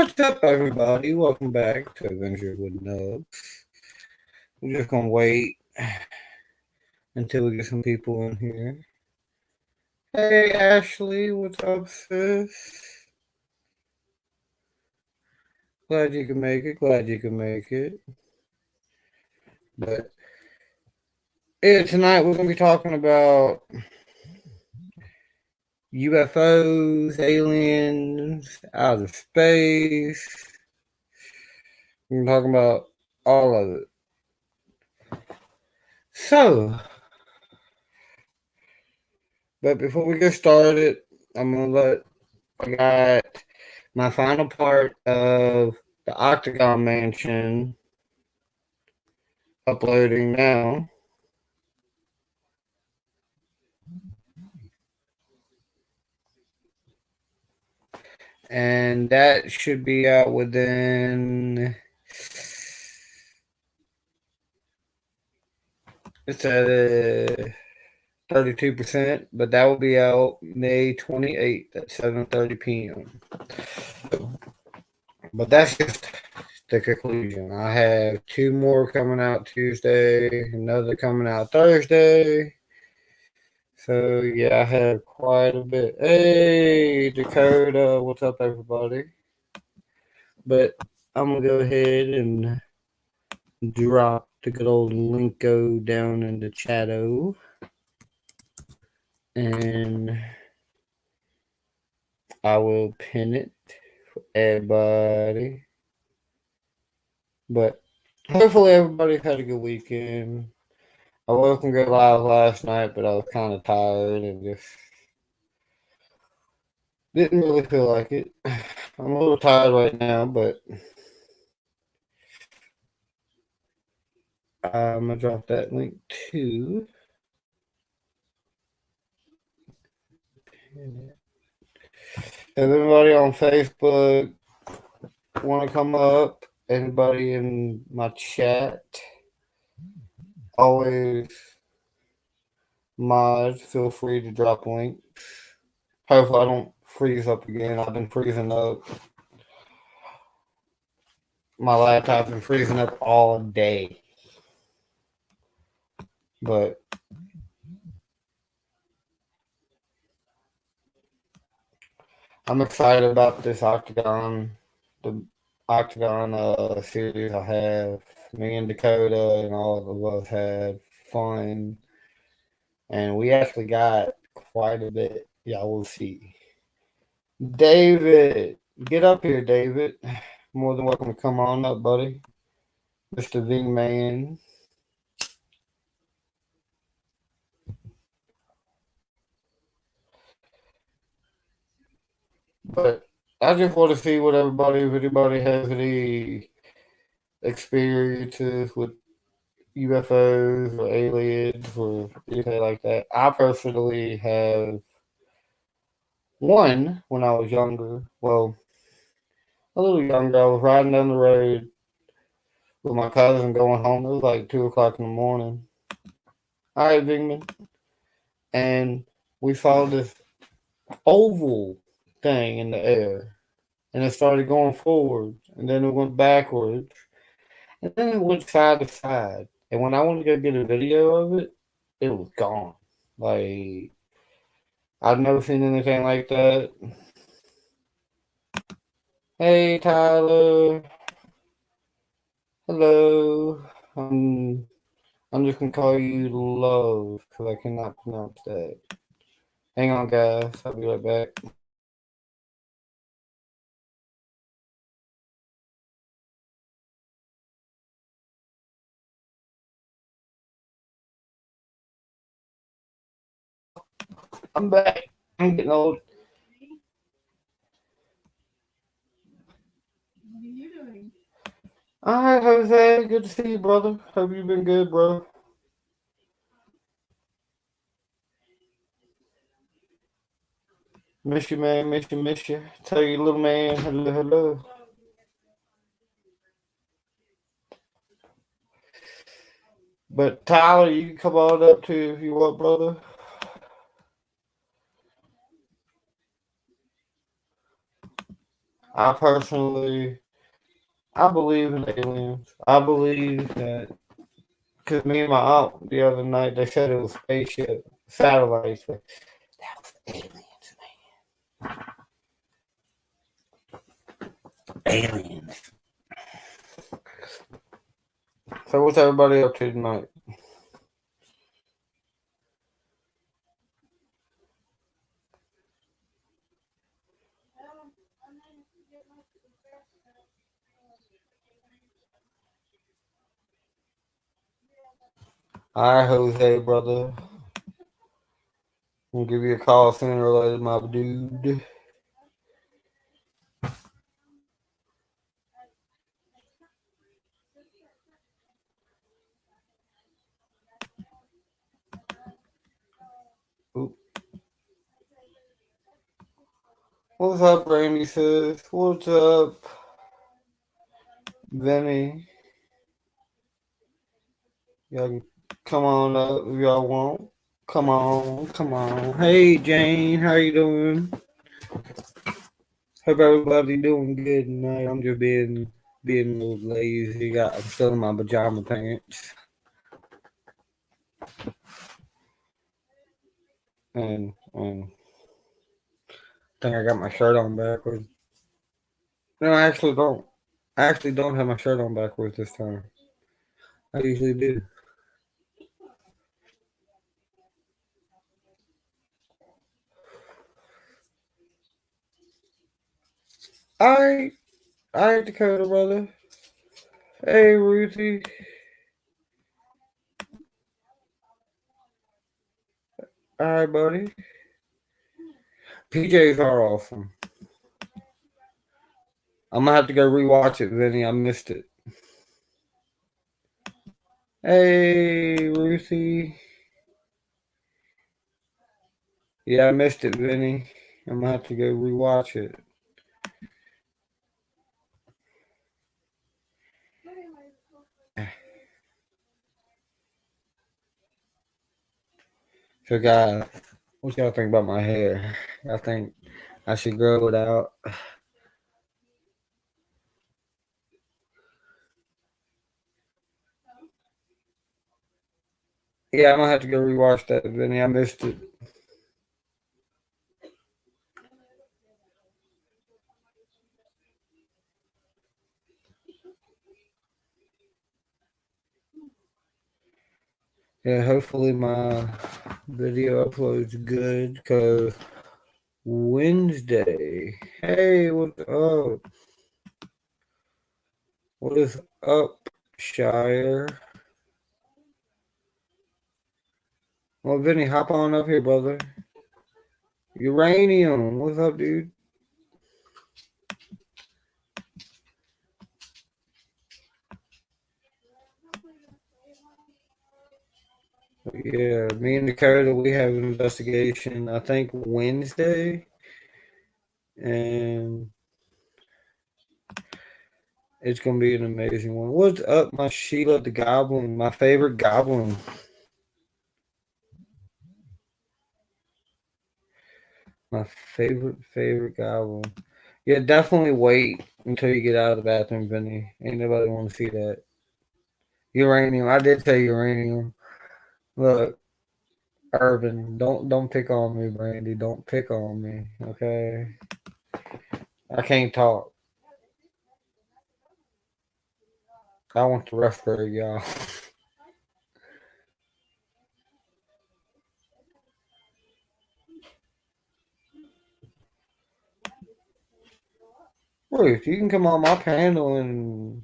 What's up, everybody? Welcome back to Adventure with Nubs. We're just gonna wait until we get some people in here. Hey, Ashley, what's up, sis? Glad you can make it. Glad you can make it. But yeah, tonight we're gonna be talking about UFOs, aliens, outer space. We're talking about all of it. So, but before we get started, I got my final part of the Octagon Mansion uploading now. And that should be out within, it's at 32%, but that will be out May 28th at 7:30 p.m. But that's just the conclusion. I have two more coming out Tuesday, another coming out Thursday. So yeah, I have quite a bit. Hey, Dakota, what's up, everybody? But I'm gonna go ahead and drop the good old linko down in the chatto, and I will pin it for everybody. But hopefully everybody had a good weekend. I was gonna go live last night, but I was kind of tired and just didn't really feel like it. I'm a little tired right now, but I'm gonna drop that link too. If anybody on Facebook want to come up, anybody in my chat, always mod, feel free to drop links. Hopefully I don't freeze up again. I've been freezing up. My laptop's been freezing up all day. But I'm excited about this the Octagon series I have. Me and Dakota and all of us had fun. And we actually got quite a bit. Y'all will see. David, get up here, David. More than welcome to come on up, buddy. Mr. V Man. But I just want to see what if anybody has any experiences with UFOs or aliens or anything like that. I personally have one when I was younger. Well, a little younger. I was riding down the road with my cousin going home. It was like 2 o'clock in the morning. All right, Bigman. And we saw this oval thing in the air. And it started going forward. And then it went backwards. And then it went side to side. And when I wanted to go get a video of it, it was gone. Like, I've never seen anything like that. Hey, Tyler. Hello. I'm just gonna call you Love because I cannot pronounce that. Hang on, guys. I'll be right back. I'm back. I'm getting old. What are you doing? All right, Jose. Good to see you, brother. Hope you've been good, bro. Miss you, man. Miss you. Miss you. Tell your little man hello, hello. But Tyler, you can come on up too if you want, brother. I personally, I believe in aliens. I believe that because me and my aunt the other night they said it was spaceship satellites, but that was aliens, man. Aliens. So what's everybody up to tonight? All right, Jose, brother. I'll give you a call sooner or later, my dude. Oop. What's up, Randy sis? What's up, Vinny? Y'all can come on up if y'all want. Come on, come on. Hey, Jane, how you doing? Hope everybody doing good tonight. I'm just being a little lazy. I'm still in my pajama pants, and I think I got my shirt on backwards. No, I actually don't. I actually don't have my shirt on backwards this time. I usually do. Alright, alright, Dakota brother. Hey, Ruthie. Alright, buddy. PJs are awesome. I'm gonna have to go rewatch it, Vinny. I missed it. Hey, Ruthie. Yeah, I missed it, Vinny. I'm gonna have to go rewatch it. So, guys, what y'all think about my hair? I think I should grow it out. Yeah, I'm gonna have to go rewatch that, Vinny. I missed it. Yeah, hopefully my video uploads good because Wednesday. Hey, what's up? What is up, Shire? Well, Vinny, hop on up here, brother. Uranium, what's up, dude? Yeah, me and Dakota, we have an investigation, I think Wednesday, and it's gonna be an amazing one. What's up, my Sheila the Goblin, my favorite goblin? My favorite goblin. Yeah, definitely wait until you get out of the bathroom, Vinny. Ain't nobody want to see that. Uranium. I did say uranium. Look, Urban, don't pick on me, Brandy. Don't pick on me, okay? I can't talk. I want the referee, y'all. Ruth, you can come on my panel and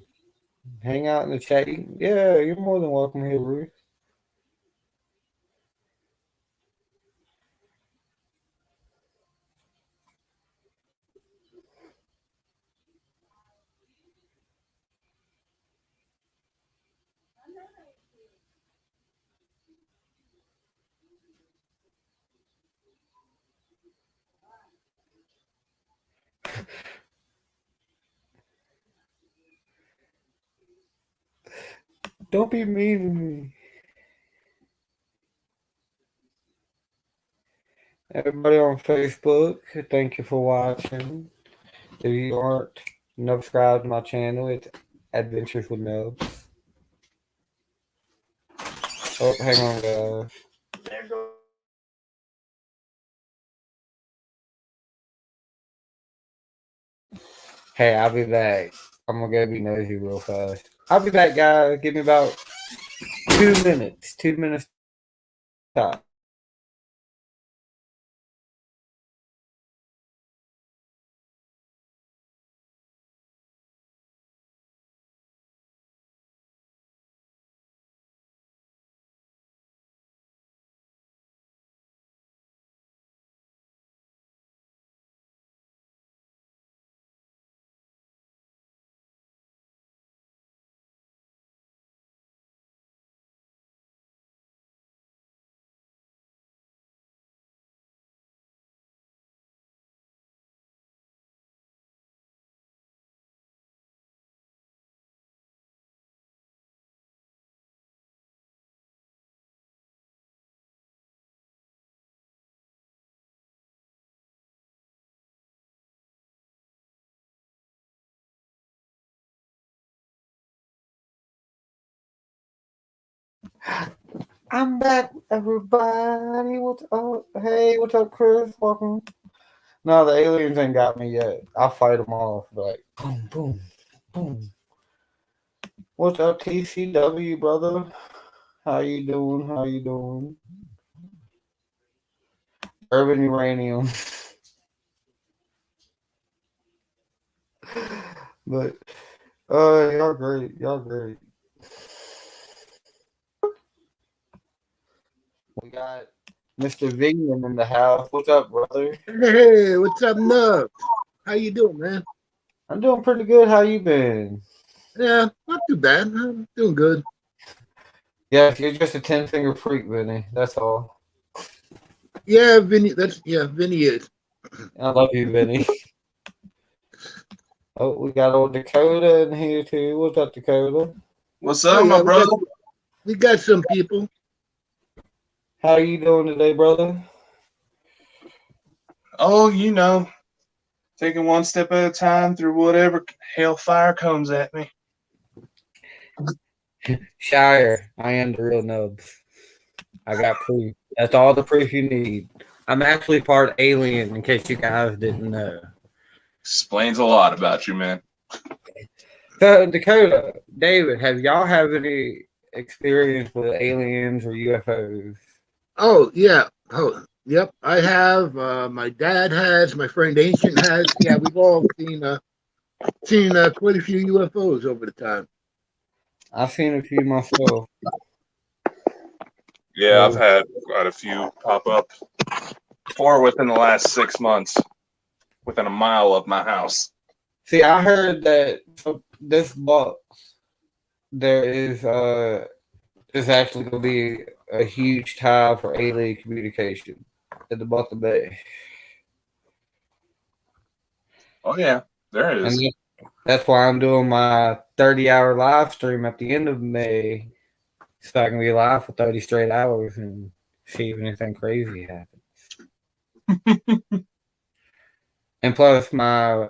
hang out in the chat. Yeah, you're more than welcome here, Ruth. Don't be mean to me. Everybody on Facebook, thank you for watching. If you aren't subscribed to my channel, it's Adventures with Nubs. Oh, hang on, guys. There goes. Hey, I'll be back. I'm gonna go be nosy real fast. I'll be back, guys. Give me about 2 minutes. 2 minutes top. I'm back, everybody. What's up? Hey, what's up, Chris? Welcome. No, the aliens ain't got me yet. I'll fight them off. Like, boom, boom, boom. What's up, TCW, brother? How you doing? How you doing? Urban uranium. But, y'all great. Y'all great. We got Mr. Vingan in the house. What's up, brother? Hey, what's up, Nub? How you doing, man? I'm doing pretty good. How you been? Yeah, not too bad. I'm doing good. Yeah, you're just a 10-finger freak, Vinny. That's all. Yeah, Vinny. Vinny is. I love you, Vinny. Oh, we got old Dakota in here too. What's up, Dakota? What's Oh up, yeah, my brother? we got some people. How are you doing today, brother? Oh, taking one step at a time through whatever hellfire comes at me. Shire, I am the real nubs. I got proof. That's all the proof you need. I'm actually part alien, in case you guys didn't know. Explains a lot about you, man. So, Dakota, David, have y'all have any experience with aliens or UFOs? Oh yeah. Oh yep. I have. My dad has. My friend Ancient has. Yeah, we've all seen quite a few UFOs over the time. I've seen a few myself. Yeah, I've had quite a few pop up. 4 within the last 6 months, within a mile of my house. See, I heard that this box there is actually going to be a huge tie for alien communication at the Bottom Bay. Oh yeah, there And is. that's why I'm doing my 30-hour live stream at the end of May, so I can be live for 30 straight hours and see if anything crazy happens. And plus, my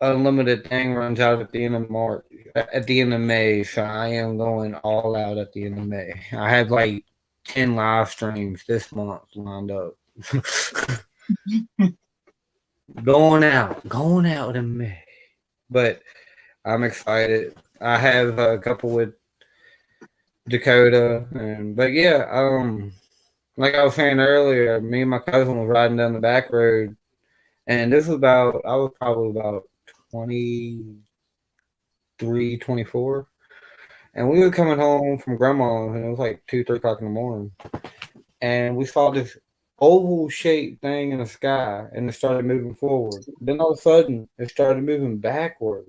unlimited thing runs out at the end of March, at the end of May, so I am going all out at the end of May. I have like 10 live streams this month lined up. going out in May. But I'm excited. I have a couple with Dakota, but yeah, like I was saying earlier, me and my cousin was riding down the back road, and this was I was probably about 23, 24, and we were coming home from grandma's, and it was like 2, 3 o'clock in the morning, and we saw this oval shaped thing in the sky, and it started moving forward. Then all of a sudden, it started moving backwards,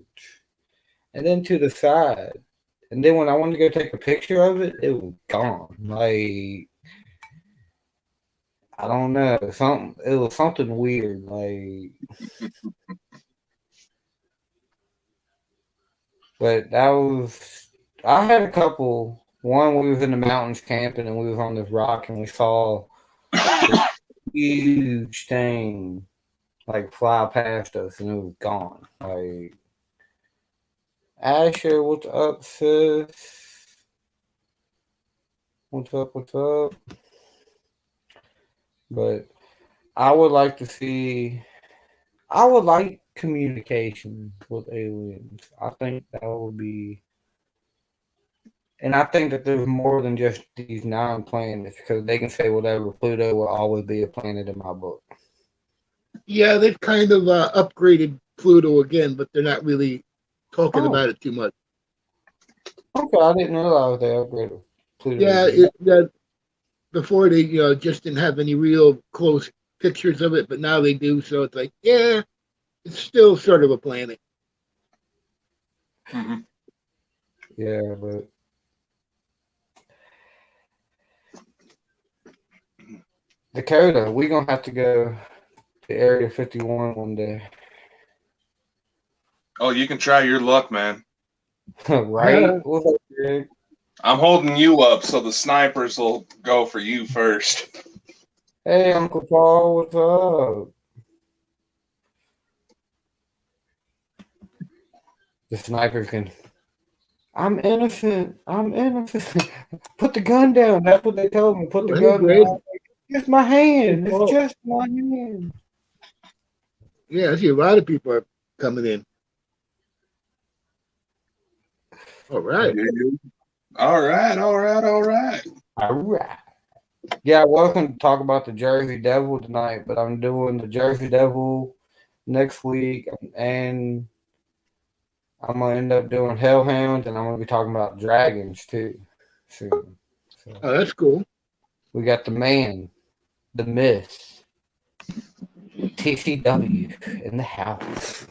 and then to the side. And then when I wanted to go take a picture of it, it was gone. Like, I don't know, it was something weird. Like, but that was I had a couple. One, we was in the mountains camping, and we was on this rock, and we saw this huge thing, like fly past us and it was gone. Like, Asher, what's up, sis? What's up? What's up? But I would like to see. I would like communication with aliens. I think that would be, and I think that there's more than just these 9 planets because they can say whatever. Pluto will always be a planet in my book. Yeah, they've kind of upgraded Pluto again, but they're not really talking Oh, about it too much. okay. I didn't realize they upgraded Pluto Yeah, again. before they just didn't have any real close pictures of it, but now they do. So it's like, yeah, it's still sort of a planet. Mm-hmm. Yeah, but Dakota, we gonna have to go to Area 51 one day, Oh, you can try your luck, man. right? What's up, Greg? I'm holding you up so the snipers will go for you first. Hey, Uncle Paul, what's up? The snipers can. I'm innocent. I'm innocent. Put the gun down. That's what they told me. Put Oh, the hey, gun Greg. down. It's my Hey, hand. It's Paul. just my hand. Yeah, I see a lot of people are coming in. All right. All right, all right, all right. All right. Yeah, I wasn't talk about the Jersey Devil tonight, but I'm doing the Jersey Devil next week, and I'm gonna end up doing Hellhounds, and I'm gonna be talking about dragons too soon. So Oh, that's cool. we got the man, the myth, TCW in the house.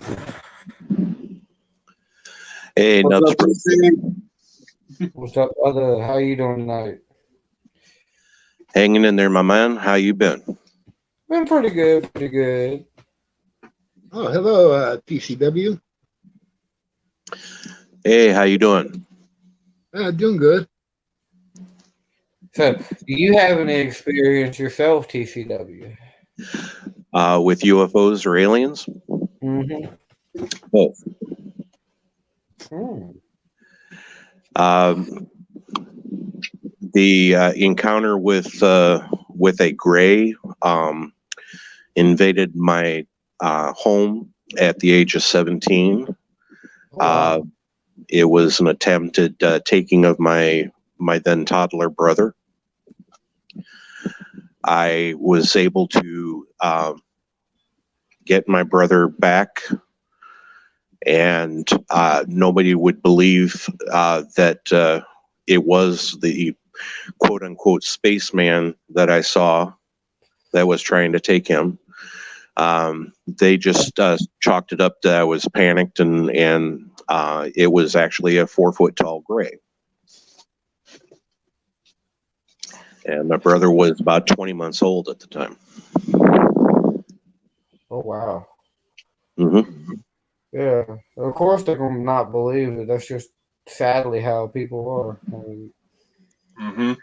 Hey, What's Nubs. up, TC? What's up, other? How you doing tonight? Hanging in there, my man. How you been? Been pretty good, pretty good. Oh, hello, TCW. Hey, how you doing? Doing good. So, do you have any experience yourself, TCW? With UFOs or aliens? Mm-hmm. Both. Hmm. The encounter with a gray invaded my home at the age of 17. Oh, wow. It was an attempted taking of my then toddler brother. I was able to get my brother back, and nobody would believe that it was the quote unquote spaceman that I saw that was trying to take him. They just chalked it up that I was panicked, and it was actually a 4-foot tall gray. And my brother was about 20 months old at the time. Oh, wow. Mm-hmm. Yeah. Of course, they're going to not believe it. That's just sadly how people are. Mm-hmm.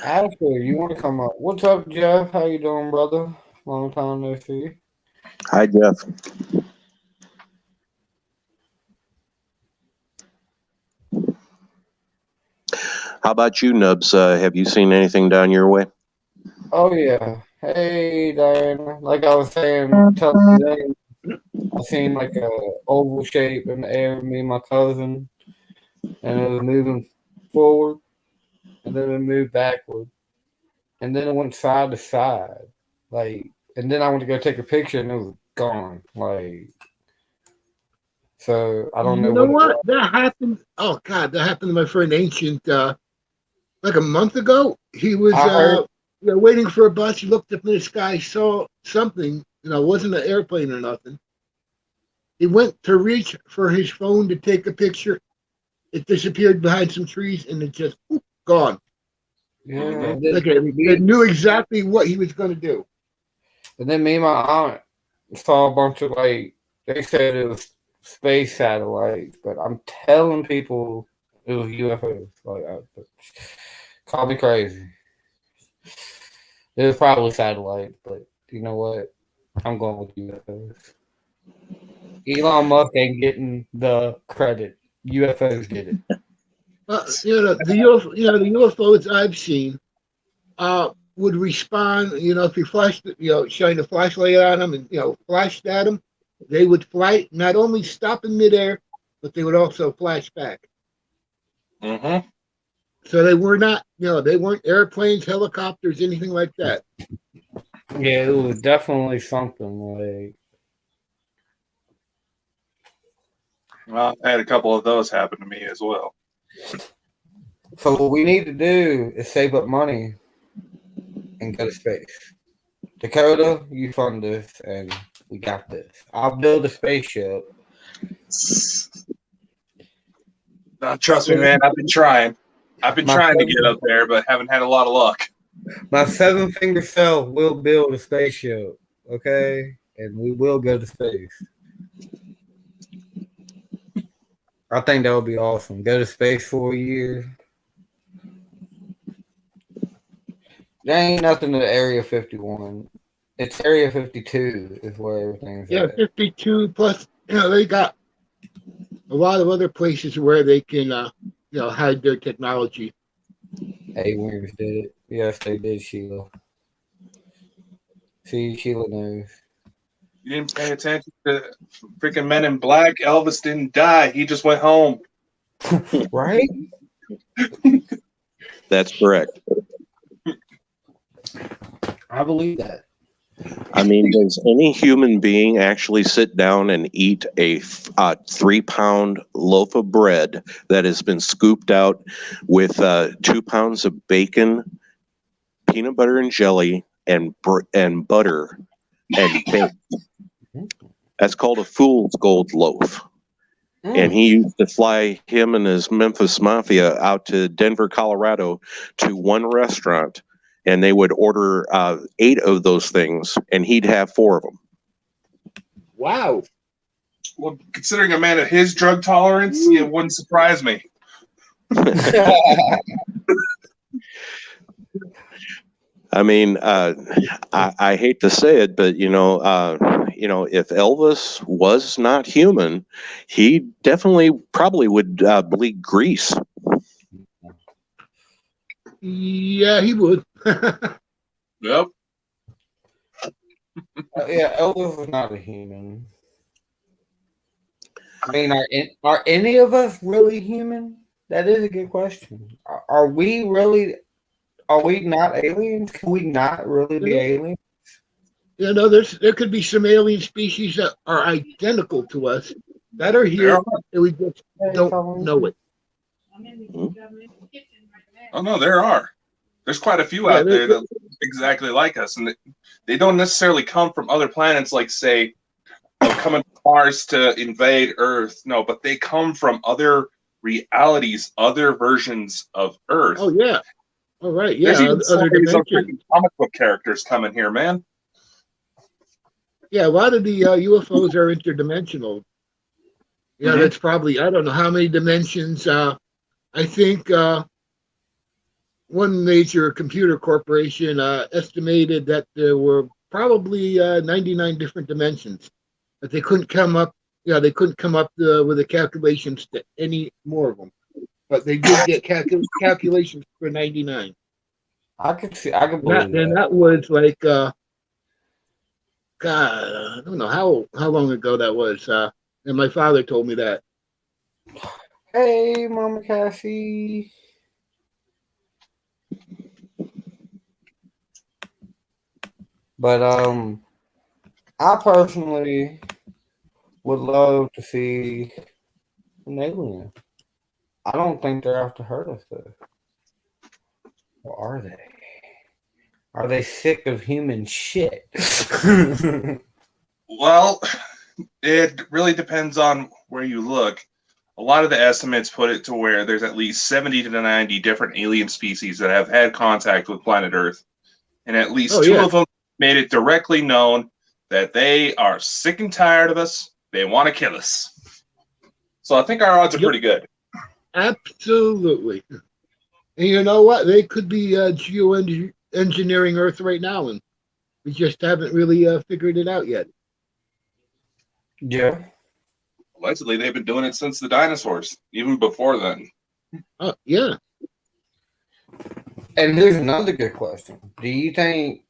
Ashley, you want to come up? What's up, Jeff? How you doing, brother? Long time no see. Hi, Jeff. How about you, Nubs? Have you seen anything down your way? Oh, yeah. Hey, Diana. Like I was saying, today, I seen like a oval shape in the air, me and my cousin, and it was moving forward, and then it moved backward, and then it went side to side, like, and then I went to go take a picture, and it was gone, like, so I don't You know know what it what? was. That happened. Oh, God, that happened to my friend Ancient like a month ago. He was I heard, waiting for a bus. He looked up in the sky, saw something. It wasn't an airplane or nothing. He went to reach for his phone to take a picture. It disappeared behind some trees, and it just gone. yeah, Mm-hmm. and then Like it me, knew exactly what he was going to do. and then me and my aunt saw a bunch of like they said it was space satellites, but I'm telling people it was UFOs. Like, call me crazy. It was probably satellite, but you know what? I'm going with UFOs. Elon Musk ain't getting the credit. UFOs get it. The UFOs I've seen would respond. If you flashed, shine a flashlight on them and flashed at them, they would fly. Not only stop in midair, but they would also flash back. Mm-hmm. So they were not, they weren't airplanes, helicopters, anything like that. Yeah, it was definitely something like. Well, I had a couple of those happen to me as well. So what we need to do is save up money and go to space. Dakota, you fund this, and we got this. I'll build a spaceship. Trust me, man. I've been trying. I've been trying to get up there, but haven't had a lot of luck. My 7-finger self will build a spaceship, okay? And we will go to space. I think that would be awesome. Go to space for a year. There ain't nothing to Area 51. It's Area 52 is where everything's at. 52 plus, they got a lot of other places where they can, hide their technology. Aliens did it. Yes, they did, Sheila. See, Sheila knows. You didn't pay attention to freaking Men in Black. Elvis didn't die. He just went home. Right? That's correct. I believe that. I mean, does any human being actually sit down and eat a 3-pound loaf of bread that has been scooped out with 2 pounds of bacon, peanut butter and jelly, and butter and bacon? That's called a fool's gold loaf. And he used to fly him and his Memphis Mafia out to Denver, Colorado, to one restaurant. And they would order 8 of those things, and he'd have 4 of them. Wow. Well, considering a man of his drug tolerance, it wouldn't surprise me. I mean, I hate to say it, but if Elvis was not human, he definitely probably would bleed grease. Yeah, he would. Yep. Yeah, Elvis was not a human. I mean, are any of us really human? That is a good question. Are we really? Are we not aliens? Can we not really be aliens? There could be some alien species that are identical to us that are here, and we just don't know it. Oh no, there are. There's quite a few out there that look exactly like us, and they don't necessarily come from other planets, like say, coming from Mars to invade Earth. No, but they come from other realities, other versions of Earth. Oh yeah. All right. Yeah. There's even Other dimensions. comic book characters coming here, man. Yeah, a lot of the UFOs are interdimensional. Yeah, that's probably, I don't know how many dimensions. I think one major computer corporation estimated that there were probably 99 different dimensions, but they couldn't come up. Yeah, they couldn't come up with the calculations to any more of them. But they did get calculations for 99. I could believe that. And that was like, God, I don't know how long ago that was. And my father told me that. Hey, Mama Cassie. But I personally would love to see an alien. I don't think they're out to hurt us, though. Or are they? Are they sick of human shit? Well, it really depends on where you look. A lot of the estimates put it to where there's at least 70 to 90 different alien species that have had contact with planet Earth. And at least two of them made it directly known that they are sick and tired of us. They want to kill us. So I think our odds are pretty good. Absolutely. And you know what? They could be engineering Earth right now, and we just haven't really figured it out yet. Yeah. Allegedly, they've been doing it since the dinosaurs, even before then. Yeah. And here's another good question. Do you think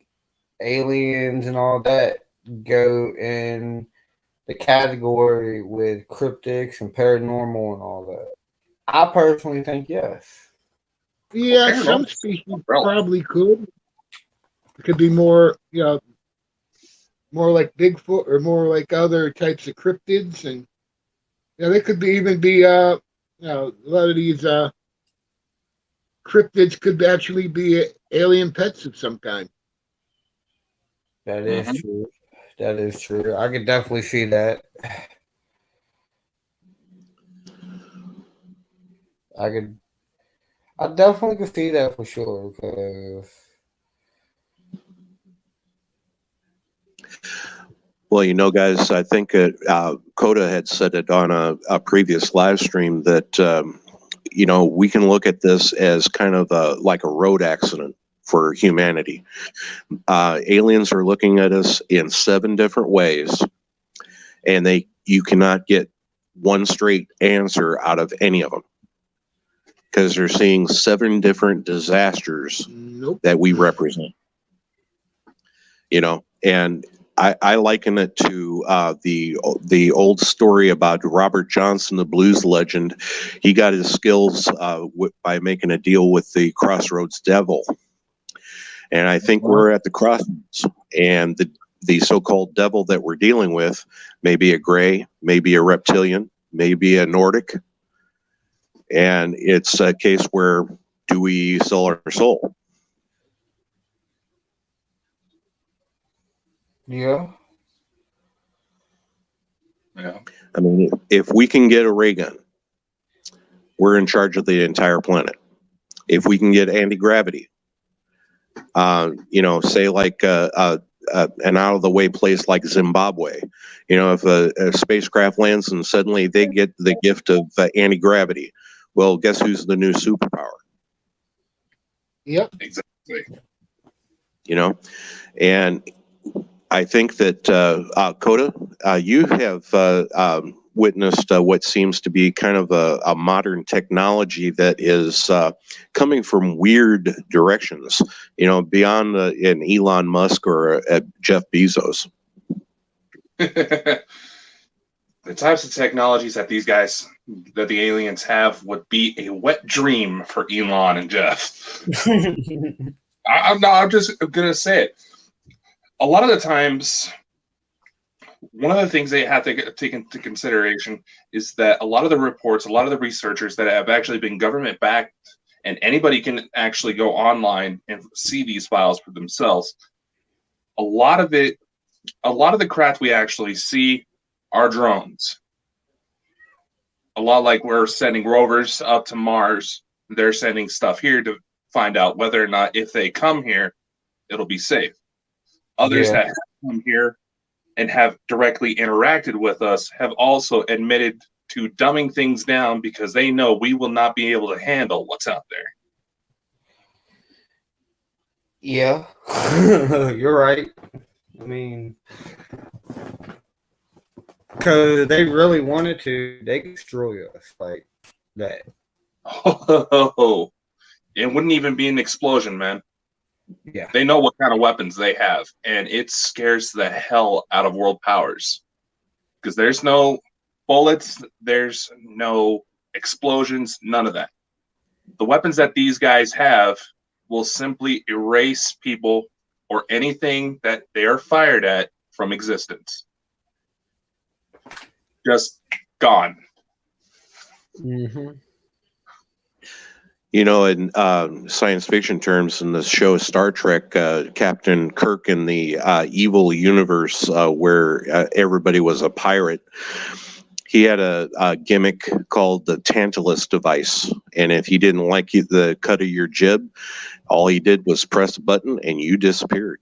aliens and all that go in the category with cryptics and paranormal and all that? I personally think yes. Yeah, Paranormal some is species umbrella. probably could. It could be more, more like Bigfoot or more like other types of cryptids, and they could even be, a lot of these cryptids could actually be alien pets of some kind. That is Mhm. true. That is true. I could definitely see that. I could. I definitely could see that for sure. Because Well, guys, I think Coda had said it on a previous live stream that, we can look at this as kind of like a road accident for humanity. Aliens are looking at us in 7 different ways, and you cannot get one straight answer out of any of them because they're seeing 7 different disasters Nope. that we represent. And I liken it to the old story about Robert Johnson, the blues legend. He got his skills by making a deal with the Crossroads Devil, and I think we're at the crossroads. And the so-called devil that we're dealing with may be a gray, maybe a reptilian, maybe a Nordic, and it's a case where do we sell our soul? yeah, Yeah. I mean, if we can get a ray gun, we're in charge of the entire planet. If we can get anti-gravity, say like an out-of-the-way place like Zimbabwe, if a spacecraft lands and suddenly they get the gift of anti-gravity, well, guess who's the new superpower? Yep. Exactly. And I think that Coda, you have witnessed what seems to be kind of a modern technology that is coming from weird directions, beyond an Elon Musk or a Jeff Bezos. The types of technologies that the aliens have would be a wet dream for Elon and Jeff. I'm just going to say it. A lot of the times, one of the things they have to take into consideration is that a lot of the reports, a lot of the researchers that have actually been government backed, and anybody can actually go online and see these files for themselves. A lot of the craft we actually see are drones. A lot like we're sending rovers up to Mars, they're sending stuff here to find out whether or not if they come here, it'll be safe. Others that have come here and have directly interacted with us have also admitted to dumbing things down because they know we will not be able to handle what's out there. Yeah, you're right. I mean, because they really wanted to, they could destroy us like that. Oh, it wouldn't even be an explosion, man. Yeah. They know what kind of weapons they have, and it scares the hell out of world powers. Because there's no bullets, there's no explosions, none of that. The weapons that these guys have will simply erase people or anything that they are fired at from existence. Just gone. Mm-hmm. In science fiction terms, in the show Star Trek, Captain Kirk in the evil universe where everybody was a pirate, he had a gimmick called the Tantalus device. And if he didn't like the cut of your jib, all he did was press a button and you disappeared.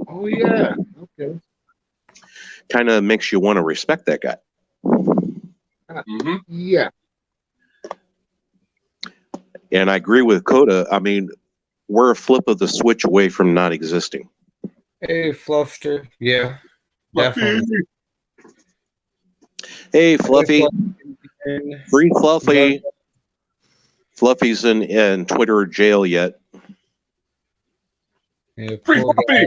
Oh, yeah. Okay. Kind of makes you want to respect that guy. Mm-hmm. Yeah. And I agree with Coda. I mean, we're a flip of the switch away from not existing. Hey, Fluffster. Yeah, definitely. Hey, Fluffy. And Free Fluffy. Fluffy's in Twitter jail yet. yeah, Free poor Fluffy! guy.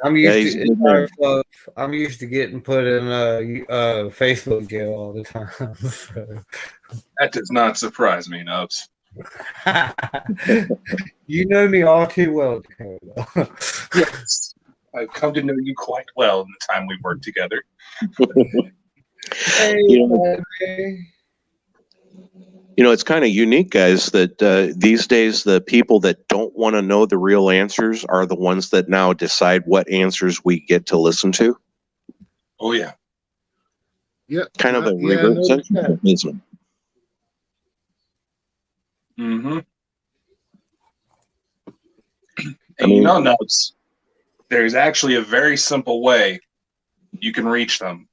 I'm Yeah, used he's to a good man. Fluff. I'm used to getting put in Facebook jail all the time. So. That does not surprise me, Nubs. You know me all too well, Dakota. Yes. I've come to know you quite well in the time we worked together. Hey, You know, baby. it's kind of unique, guys, that these days the people that don't want to know the real answers are the ones that now decide what answers we get to listen to. Oh, yeah. Yep. Kind of a Yeah, I reverse noticed that. censorship, isn't it? Mm-hmm. I And mean- you know, Nubs, there's actually a very simple way you can reach them.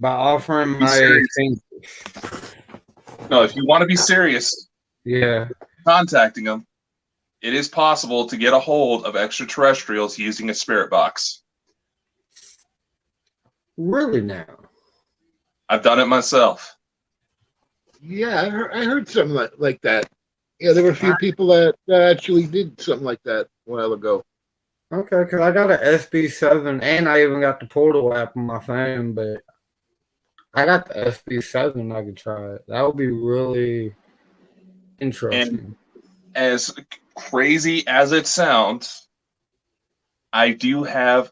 By offering Be my serious. thing. No, if you want to be serious, Yeah. contacting them, it is possible to get a hold of extraterrestrials using a spirit box. Really now? I've done it myself. Yeah, I heard something like that. Yeah, there were a few people that actually did something like that a while ago. Okay, because I got an SB7 and I even got the portal app on my phone, but I got the SB7. I could try it. That would be really interesting. As crazy as it sounds, I do have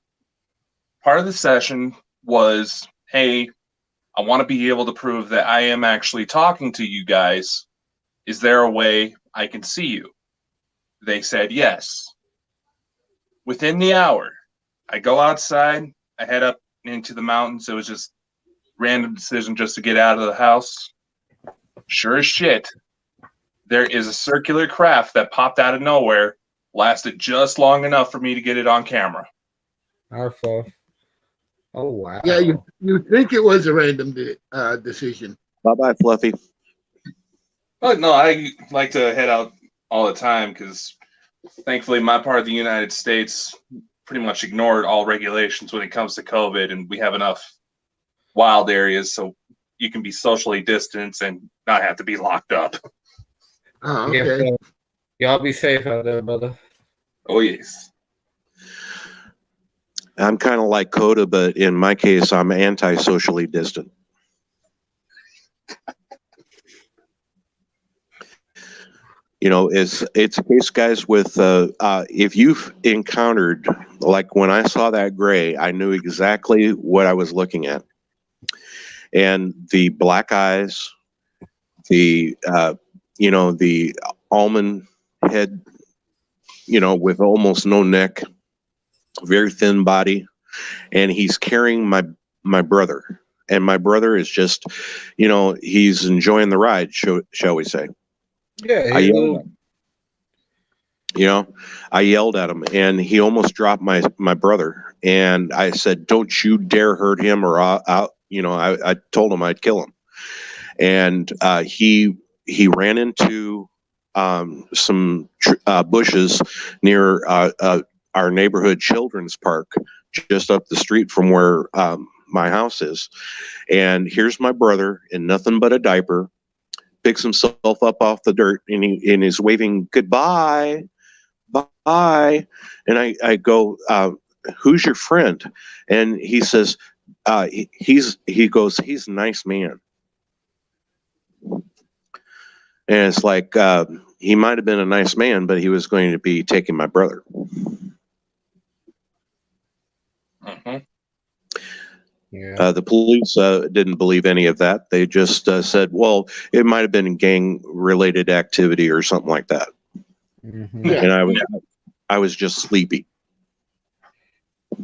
part of the session was, hey, I want to be able to prove that I am actually talking to you guys. Is there a way I can see you? They said yes. Within the hour, I go outside, I head up into the mountains. It was just random decision just to get out of the house. Sure as shit, there is a circular craft that popped out of nowhere, lasted just long enough for me to get it on camera. Our fluff. Oh, wow. Yeah, you think it was a random decision. Bye-bye, Fluffy. But no, I like to head out all the time because thankfully my part of the United States pretty much ignored all regulations when it comes to COVID, and we have enough wild areas so you can be socially distanced and not have to be locked up. Oh, Yeah, okay. fluff. Y'all be safe out there, brother. Oh, yes. I'm kind of like Coda, but in my case, I'm anti-socially distant. It's a case, guys, with if you've encountered, like when I saw that gray, I knew exactly what I was looking at. And the black eyes, the almond head, with almost no neck, very thin body, and he's carrying my brother. And my brother is just, he's enjoying the ride, shall we say. Yeah, I yelled at him, and he almost dropped my brother. And I said, "Don't you dare hurt him, or I told him I'd kill him." And he ran into some bushes near our neighborhood children's park, just up the street from where my house is. And here's my brother in nothing but a diaper, picks himself up off the dirt, and he's waving goodbye, bye. And I go, "Who's your friend?" And he says, he goes, "He's a nice man." And it's like, he might have been a nice man, but he was going to be taking my brother. Mm-hmm. Yeah. The police didn't believe any of that. They just said, well, it might have been gang-related activity or something like that. Mm-hmm. Yeah. And I was just sleepy.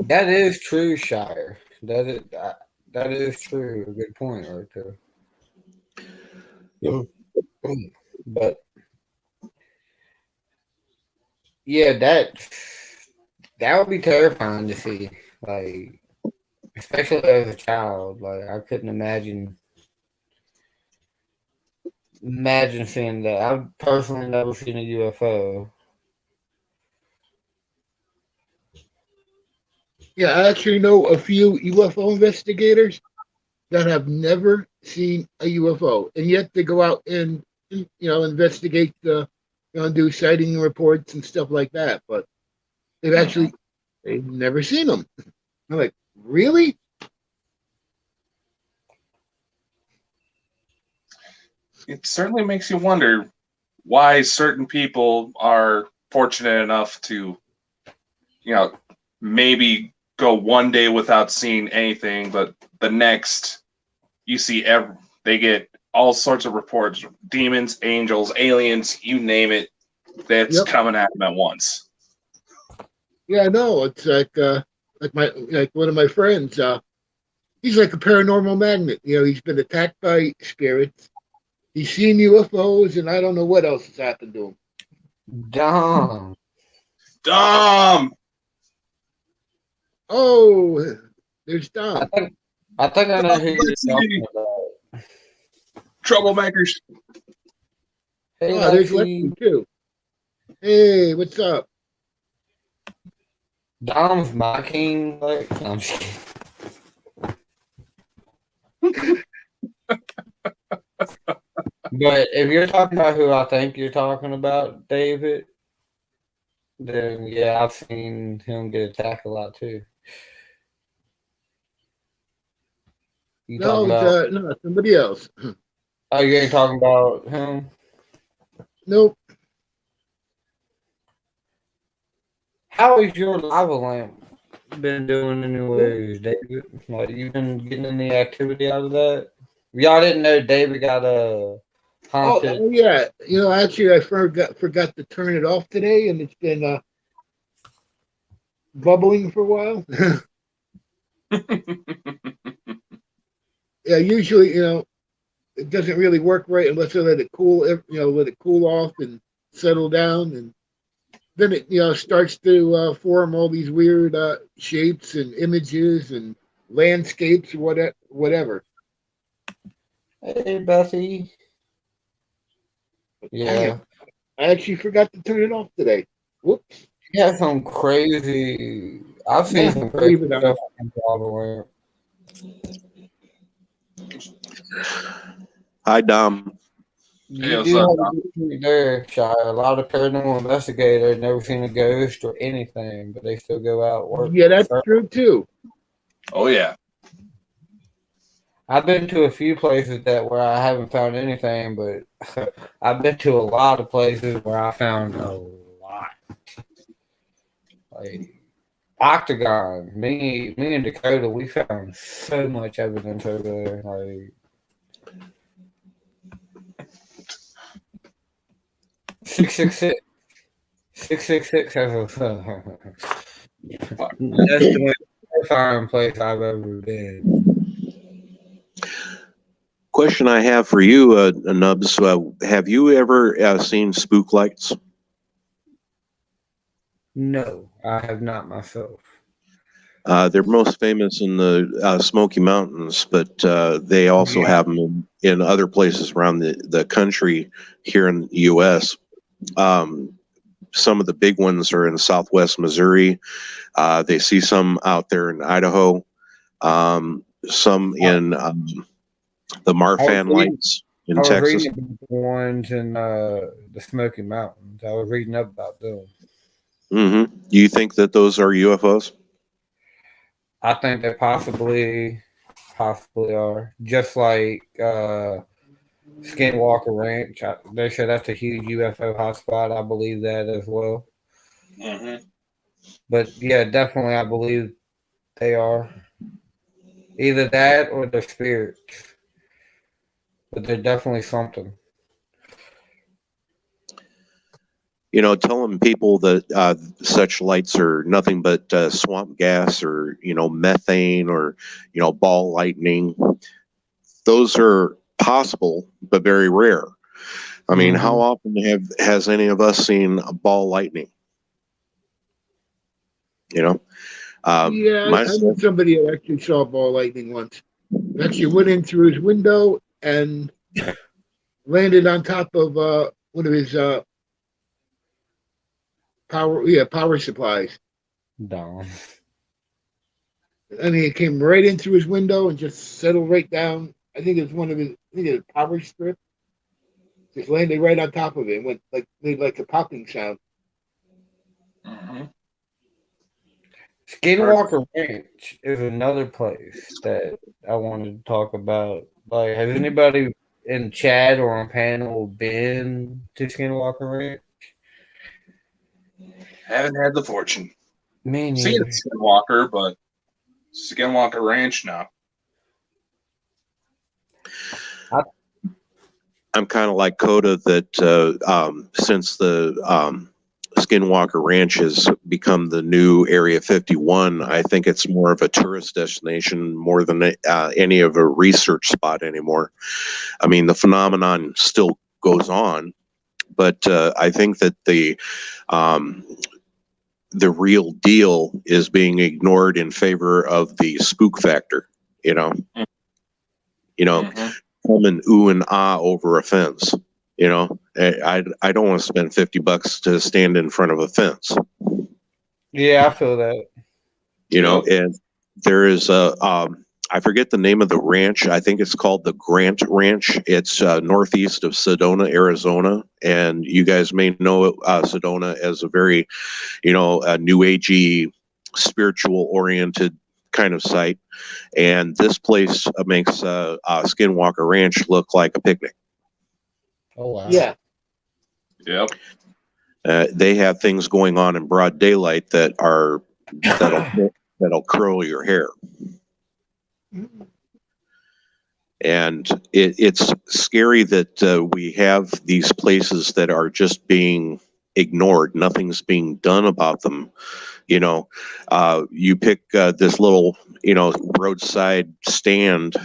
That is true, Shire. That is true. A good point right there. But yeah, that would be terrifying to see. Like, especially as a child. Like, I couldn't imagine imagine seeing that. I've personally never seen a UFO. Yeah, I actually know a few UFO investigators that have never seen a UFO, and yet they go out and investigate the do sighting reports and stuff like that. But they've never seen them. I'm like, really? It certainly makes you wonder why certain people are fortunate enough to, maybe go one day without seeing anything, but the next you see they get all sorts of reports, demons, angels, aliens, you name it, that's Yep. coming at them at once. Yeah, no, it's like one of my friends. He's like a paranormal magnet. He's been attacked by spirits. He's seen UFOs, and I don't know what else has happened to him. Dumb. Oh, there's Dom. I think I know who you're talking about. Troublemakers. Hey, Oh, there's Lexi. Lexi too. Hey, what's up? Dom's my king. Like, I'm just kidding. But if you're talking about who I think you're talking about, David, then yeah, I've seen him get attacked a lot too. You No, talking about? no, somebody else. Oh, you ain't talking about him? Nope. How has your lava lamp been doing anyways, David? Like, you been getting any activity out of that? Y'all didn't know David got a haunted. Oh yeah. Actually, I forgot to turn it off today, and it's been bubbling for a while. Yeah, usually, it doesn't really work right unless I let it cool. Let it cool off and settle down, and then it starts to form all these weird shapes and images and landscapes or whatever. Hey, Bessie. Yeah. I actually forgot to turn it off today. Whoops. You got some crazy. I've seen some crazy stuff on lava lamp. Hi, Dom. You what's do up, have Dom? a good point there, Shy. A lot of paranormal investigators never seen a ghost or anything, but they still go out and work. Yeah, that's true too. Oh, yeah. I've been to a few places where I haven't found anything, but I've been to a lot of places where I found a lot. Like Octagon, me and Dakota, we found so much evidence over there. Like 666. 666 has a that's the most terrifying place I've ever been. Question I have for you, Nubs, have you ever seen spook lights? No, I have not myself. They're most famous in the Smoky Mountains, but they also have them in other places around the country here in the U.S. Some of the big ones are in southwest Missouri. They see some out there in Idaho, some in the Marfan Lights in Texas. I was reading about the ones in the Smoky Mountains. I was reading up about them. Mm-hmm. Do you think that those are UFOs? I think they possibly are. Just like Skinwalker Ranch. They say that's a huge UFO hotspot. I believe that as well. Mm-hmm. But yeah, definitely I believe they are. Either that or they're spirits. But they're definitely something. Telling people that such lights are nothing but swamp gas or, methane or, ball lightning. Those are possible, but very rare. I mean, how often has any of us seen a ball lightning? Yeah, I know somebody who actually saw ball lightning once. It actually went in through his window and landed on top of one of his power supplies. Dumb. I mean, it came right in through his window and just settled right down. I think it was one of his. I think it was a power strip. Just landed right on top of it and made like a popping sound. Mm-hmm. Skinwalker Ranch is another place that I wanted to talk about. Like, has anybody in chat or on panel been to Skinwalker Ranch? Haven't had the fortune. Me Seen neither. Skinwalker, but Skinwalker Ranch, no. I'm kind of like Coda that since the Skinwalker Ranch has become the new Area 51, I think it's more of a tourist destination more than any of a research spot anymore. I mean, the phenomenon still goes on, but I think that the real deal is being ignored in favor of the spook factor. You know, Mm-hmm. come and ooh and ah over a fence. You know, I don't want to spend $50 to stand in front of a fence. Yeah, I feel that. You know, and there is a I forget the name of the ranch. I think it's called the Grant Ranch. It's northeast of Sedona, Arizona, and you guys may know Sedona as a very, a new agey, spiritual oriented kind of site. And this place makes Skinwalker Ranch look like a picnic. Oh wow. Yeah. Yep. They have things going on in broad daylight that'll curl your hair. And it's scary that we have these places that are just being ignored. Nothing's being done about them. You pick this little, roadside stand,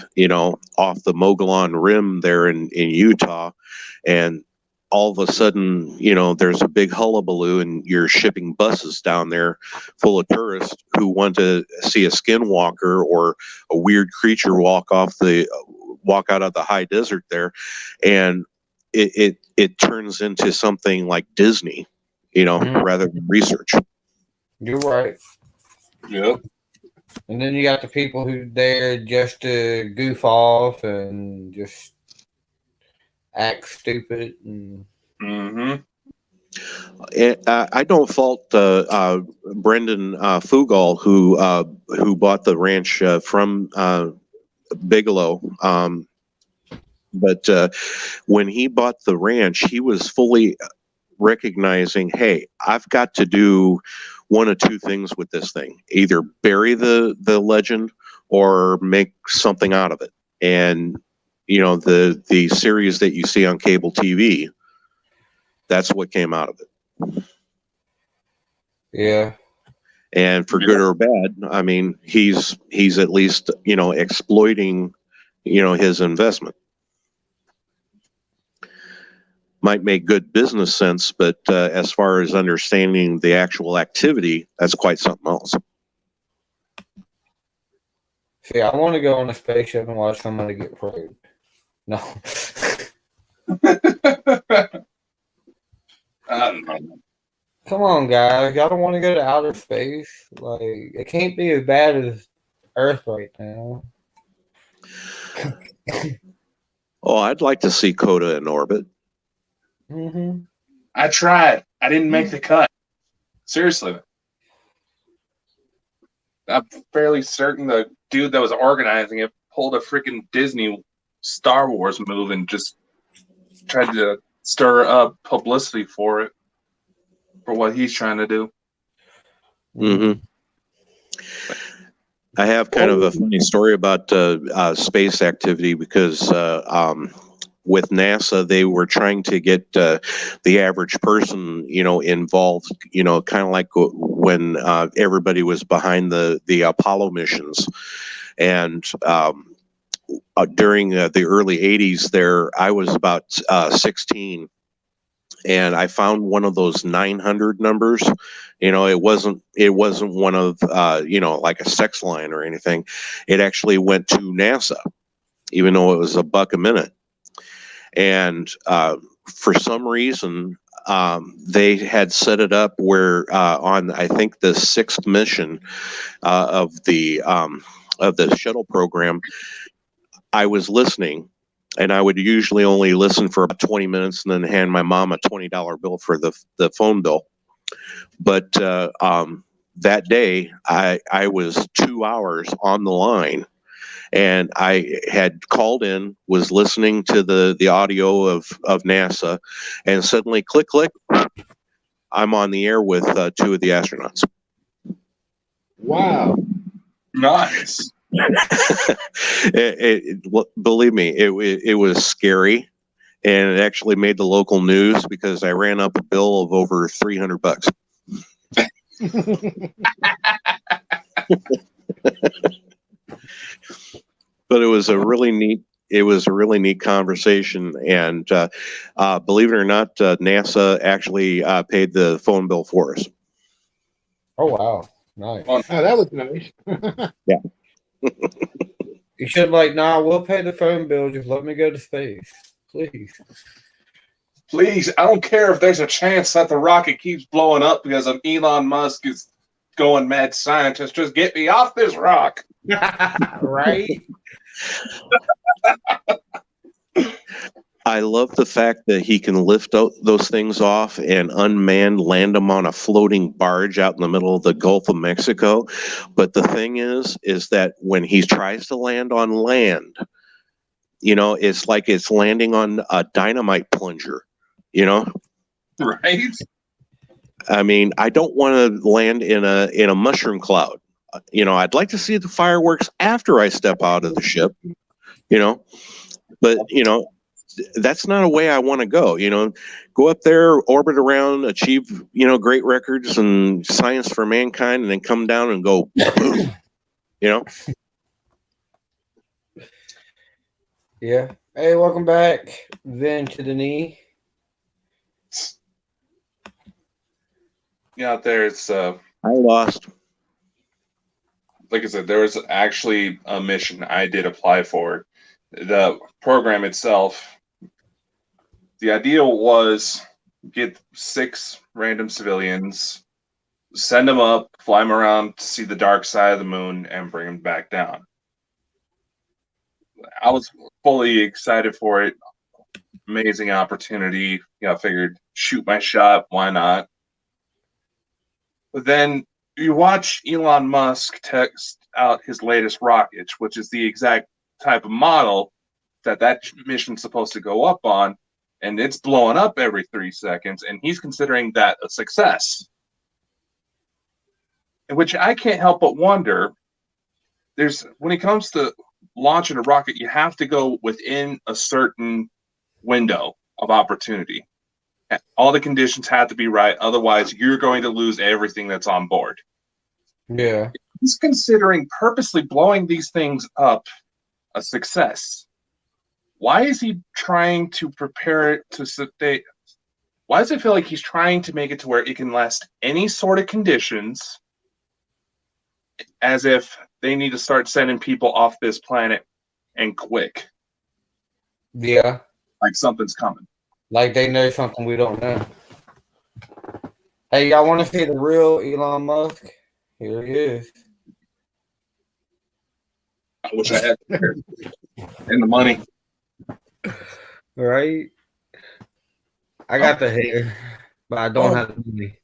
off the Mogollon Rim there in Utah, and all of a sudden, there's a big hullabaloo and you're shipping buses down there full of tourists who want to see a skinwalker or a weird creature walk out of the high desert there. And it turns into something like Disney, rather than research. You're right. Yep. And then you got the people who there just to goof off and just act stupid. And Mm-hmm. I don't fault Brendan Fugal who bought the ranch from Bigelow. But when he bought the ranch, he was fully recognizing, hey, I've got to do one of two things with this thing: either bury the legend or make something out of it. And the series that you see on cable TV, that's what came out of it. yeah. And for good or bad, I mean, he's at least exploiting his investment. Might make good business sense, but as far as understanding the actual activity, that's quite something else. See, I want to go on a spaceship and watch somebody get probed. No. I don't know. Come on, guys. Y'all don't want to go to outer space? Like, it can't be as bad as Earth right now. Oh, I'd like to see Coda in orbit. Mm-hmm. I tried. I didn't make the cut. Seriously. I'm fairly certain the dude that was organizing it pulled a freaking Disney Star Wars move and just tried to stir up publicity for it, for what he's trying to do. Mm-hmm. I have kind of a funny story about space activity because with NASA, they were trying to get the average person, involved, kind of like when everybody was behind the Apollo missions. And during the early 80s there, I was about 16. And I found one of those 900 numbers. It wasn't one of, like a sex line or anything. It actually went to NASA, even though it was $1 a minute. And for some reason, they had set it up where on, I think, the 6th mission of the shuttle program, I was listening, and I would usually only listen for about 20 minutes and then hand my mom a $20 bill for the phone bill. But that day, I was 2 hours on the line, and I had called in, was listening to the audio of NASA, and suddenly, click, click, I'm on the air with 2 of the astronauts. Wow. Nice. Believe me, it was scary, and it actually made the local news because I ran up a bill of over $300. But it was a really neat conversation, and believe it or not, NASA actually paid the phone bill for us. Oh wow, nice. Oh, that was nice. Yeah. You should like, nah, we'll pay the phone bill. Just let me go to space, please. Please, I don't care if there's a chance that the rocket keeps blowing up because of Elon Musk is going mad scientist. Just get me off this rock. Right? I love the fact that he can lift those things off and unmanned land them on a floating barge out in the middle of the Gulf of Mexico. But the thing is that when he tries to land on land, it's like it's landing on a dynamite plunger, Right? I mean, I don't want to land in a mushroom cloud. I'd like to see the fireworks after I step out of the ship, but that's not a way I want to go. Go up there, orbit around, achieve great records and science for mankind, and then come down and go boom. Yeah. Hey, welcome back, Vin to the knee. Yeah, out there it's I lost. like I said, there was actually a mission I did apply for. The program itself, the idea was get 6 random civilians, send them up, fly them around to see the dark side of the moon, and bring them back down. I was fully excited for it. Amazing opportunity. I figured shoot my shot. Why not? But then you watch Elon Musk test out his latest rocket, which is the exact type of model that mission's supposed to go up on, and it's blowing up every 3 seconds, and he's considering that a success. In which I can't help but wonder, when it comes to launching a rocket, you have to go within a certain window of opportunity. All the conditions have to be right, otherwise you're going to lose everything that's on board. Yeah. He's considering purposely blowing these things up a success. Why is he trying to prepare it to stay? Why does it feel like he's trying to make it to where it can last any sort of conditions, as if they need to start sending people off this planet and quick? Yeah. Like something's coming. Like they know something we don't know. Hey, y'all want to see the real Elon Musk? Here he is. I wish I had and the money. Right? I got the hair, but I don't have the money.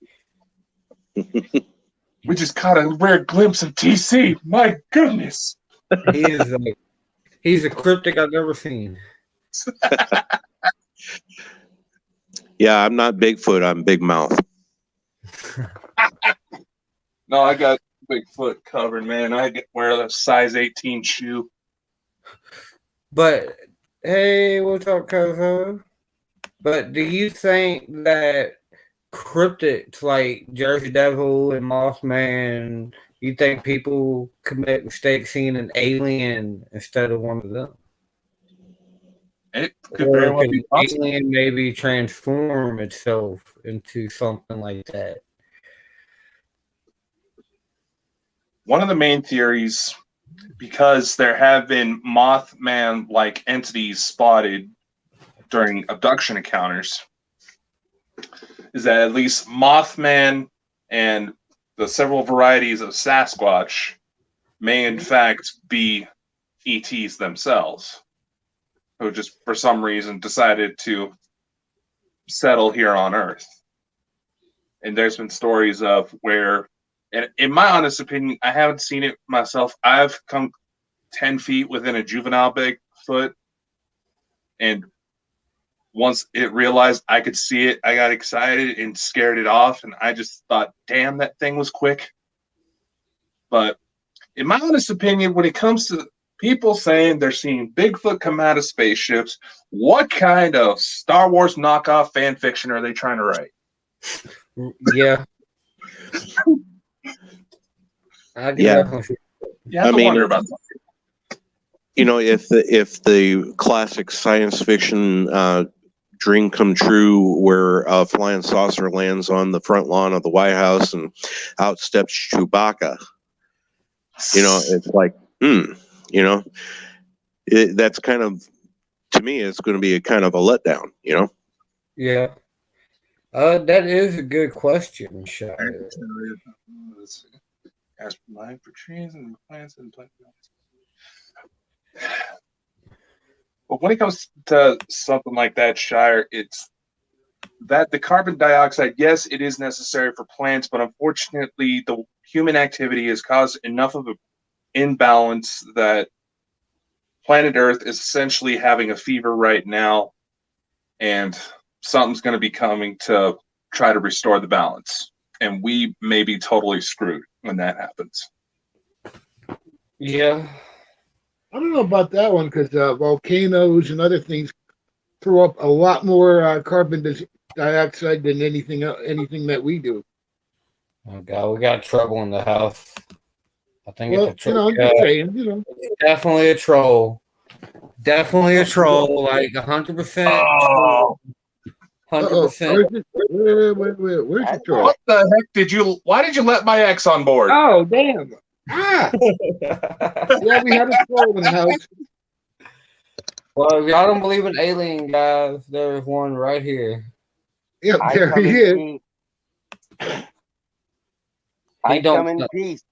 We just caught a rare glimpse of TC. My goodness. He's a cryptic I've never seen. Yeah, I'm not Bigfoot. I'm Big Mouth. No, I got Bigfoot covered, man. I wear a size 18 shoe. But hey, what's up, Coco? But do you think that cryptids like Jersey Devil and Mothman, you think people commit mistakes seeing an alien instead of one of them? It could very well be possible. Alien maybe transform itself into something like that. One of the main theories, because there have been Mothman-like entities spotted during abduction encounters is that at least Mothman and the several varieties of Sasquatch may in fact be ETs themselves, who just for some reason decided to settle here on Earth. And there's been stories of where, and in my honest opinion, I haven't seen it myself. I've come 10 feet within a juvenile Bigfoot, and once it realized I could see it, I got excited and scared it off, and I just thought, damn, that thing was quick. But in my honest opinion, when it comes to people saying they're seeing Bigfoot come out of spaceships, what kind of Star Wars knockoff fan fiction are they trying to write? Yeah. Yeah. You have to wonder about that. You know, if the classic science fiction dream come true where a flying saucer lands on the front lawn of the White House and out steps Chewbacca, you know, it's like, you know, that's kind of, to me, it's going to be a kind of a letdown, you know? Yeah. That is a good question, Shire. As for life for trees and plants and plants. But when it comes to something like that, Shire, it's that the carbon dioxide, yes, it is necessary for plants, but unfortunately, the human activity has caused enough of an imbalance that planet Earth is essentially having a fever right now, and something's going to be coming to try to restore the balance. And we may be totally screwed when that happens. Yeah. I don't know about that one because volcanoes and other things throw up a lot more carbon dioxide than anything that we do. Oh God, we got trouble in the house. I think Well, it's a troll. I'm just saying, Definitely a troll. Definitely a troll. Like 100%. Oh. 100%. Wait, where's the troll? What the heck did you? Why did you let my ex on board? Oh, damn. Ah! Yeah, we have a troll in the house. Well, if y'all don't believe in alien guys, there's one right here. Yep, I there come he in is. peace. I don't- come in peace.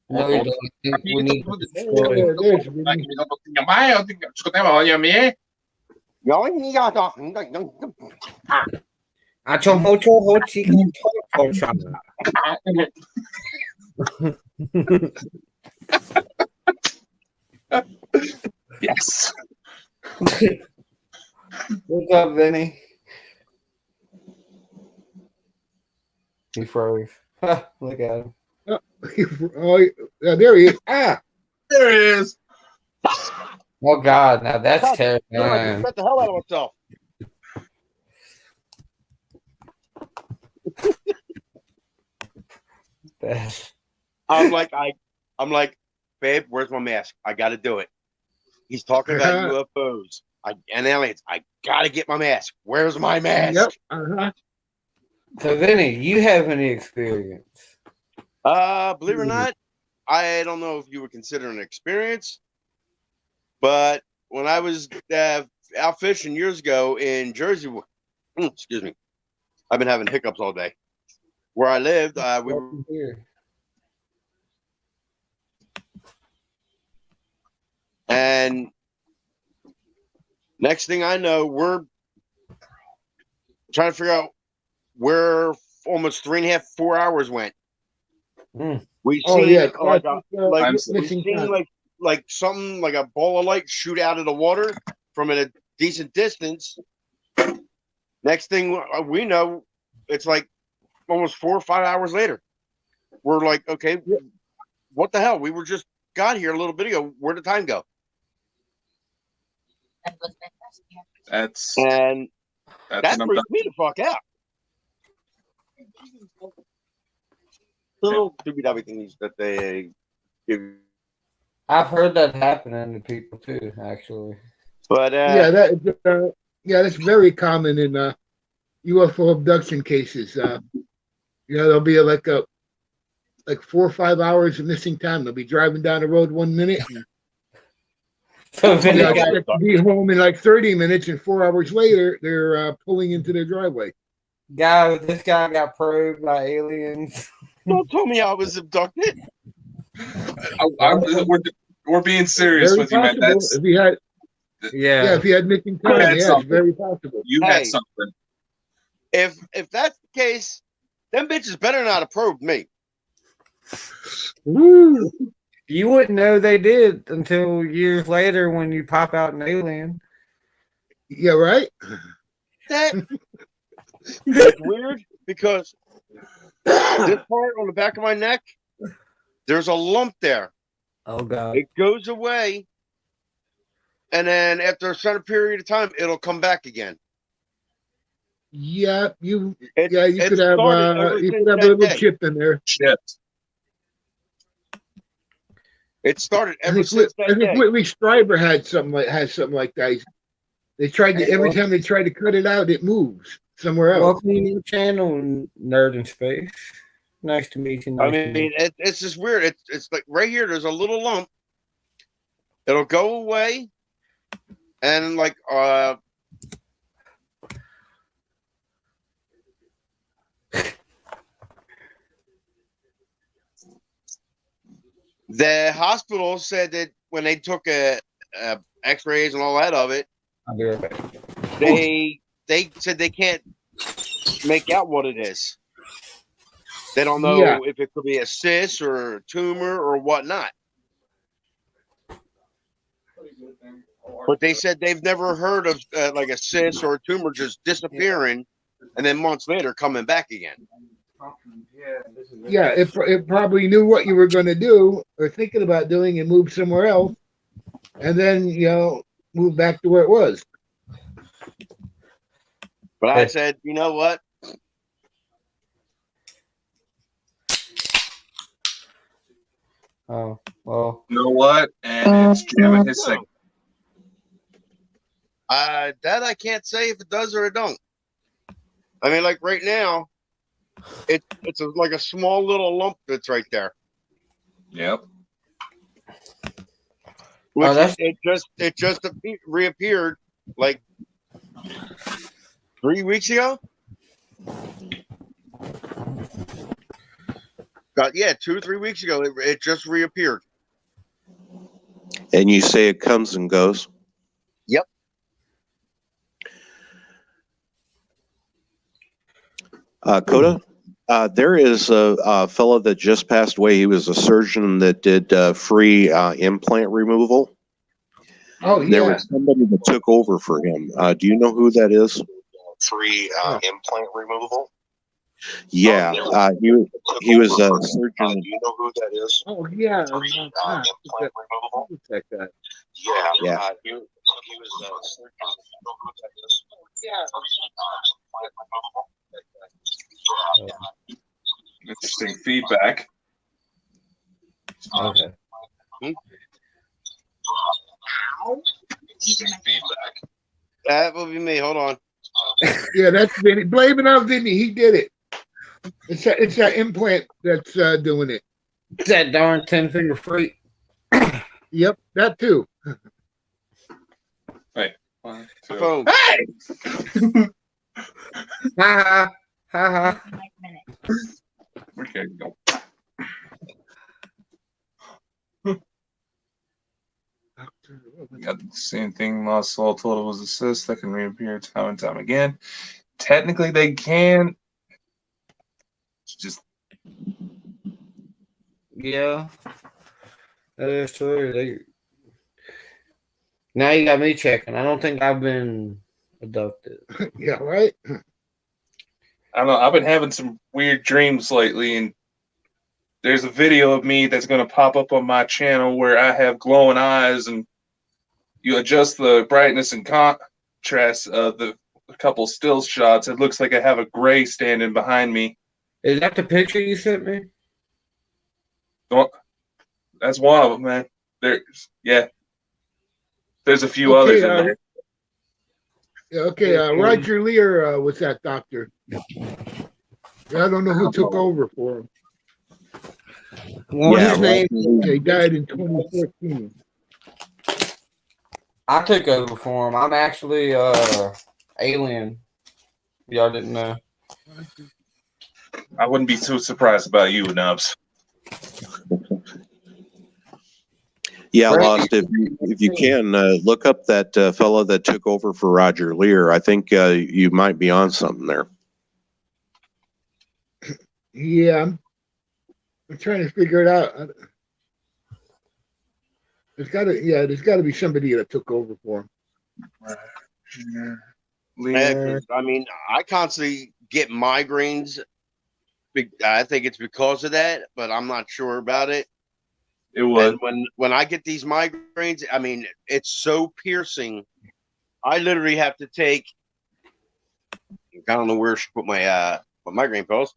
No, you don't. I think we need to destroy. There's Vinny. Yes. What's up, Vinny? He froze. Look at him. Oh, yeah, there he is. Ah! There it is. Oh God, now that's I terrifying. respect the hell out of myself. I'm like, babe, where's my mask? I got to do it. He's talking about UFOs and aliens. I got to get my mask. Where's my mask? Yep. Uh-huh. So, Vinny, you have any experience? Believe it or not, I don't know if you would consider an experience, but when I was out fishing years ago in Jersey, excuse me, I've been having hiccups all day. Where I lived, we were here. And next thing I know, we're trying to figure out where almost 3.5, 4 hours went. We seen like something like a ball of light shoot out of the water from a decent distance. Next thing we know, it's like almost 4 or 5 hours later. We're like, okay, what the hell? We were just got here a little bit ago. Where'd the time go? That freaked me the fuck out. Little doobie things that they give. I've heard that happening to people too, actually. But that's very common in UFO abduction cases. There'll be like 4 or 5 hours of missing time. They'll be driving down the road 1 minute, and So then Yeah, they got, expect to be home in like 30 minutes, and 4 hours later, they're pulling into their driveway. this guy got probed by aliens. Don't tell me I was abducted. We're being serious Very with you, man. possible. That's If he had, Yeah. if he had missing You time, had yeah, it's something. very possible. you Hey. had something. If that's the case, them bitches better not have probed me. Woo! You wouldn't know they did until years later when you pop out an alien. Yeah, right. That's weird because this part on the back of my neck, there's a lump there. Oh God. It goes away, and then after a certain period of time, it'll come back again. Yeah, you It, yeah you it could have started ever you since could have a that little day. chip in there. Shit. It started I ever think, since I that think day. Whitley Strieber had something like that. They tried to every time they tried to cut it out, it moves somewhere else. Welcome to your channel, Nerd in Space. Nice to meet you. I Nice to meet mean, it's just weird. It's like right here. There's a little lump. It'll go away, and like the hospital said that when they took X-rays and all that of it, I'll be right back. they said they can't make out what it is. They don't know Yeah. if it could be a cyst or a tumor or whatnot. But they said they've never heard of like a cyst or a tumor just disappearing and then months later coming back again. Yeah, it probably knew what you were going to do or thinking about doing and moved somewhere else, and then move back to where it was. But I said, you know what? Oh well. You know what? And it's jamming his thing. That I can't say if it does or it don't. I mean, like right now, it's like a small little lump that's right there. Yep. Which that's- it just reappeared like 3 weeks ago. Yeah, 2 or 3 weeks ago, it just reappeared. And you say it comes and goes? Yep. Coda, there is a fellow that just passed away. He was a surgeon that did free implant removal. Oh yeah. There was somebody that took over for him. Do you know who that is? Free implant removal? Yeah, he was a surgeon. Do you know who that is? Oh yeah. Free implant removal? Check that. Yeah. He was a surgeon. You know who that is? Interesting feedback. Okay. Interesting feedback. That will be me. Hold on. Yeah, that's Vinny. Blame it on Vinny. He did it. It's that implant that's doing it. That darn 10-finger freak. Yep, that too. One, The two. phone. Hey! Ha ha ha. Okay, go. Got the same thing. Lost soul total was a cyst that can reappear time and time again. Technically, they can. It's just Yeah. That is true. Now you got me checking. I don't think I've been abducted. Yeah, right. I don't know. I've been having some weird dreams lately, and there's a video of me that's going to pop up on my channel where I have glowing eyes, and you adjust the brightness and contrast of the couple still shots. It looks like I have a gray standing behind me. Is that the picture you sent me? Well, that's one of them, man. There's a few others in there. Yeah, okay, Roger Lear was that doctor. Yeah, I don't know who took over for him. What's Yeah, his name? He died in 2014. I took over for him. I'm actually alien. Y'all didn't know. I wouldn't be too surprised about you, Nubs. Yeah, Right. Lost. If you can look up that fellow that took over for Roger Lear, I think you might be on something there. Yeah, I'm trying to figure it out. There's got to be somebody that took over for him. Yeah, 'cause, I mean, I constantly get migraines. I think it's because of that, but I'm not sure about it. It would. And when I get these migraines, I mean, it's so piercing. I literally have to take. I don't know where she put my migraine pills.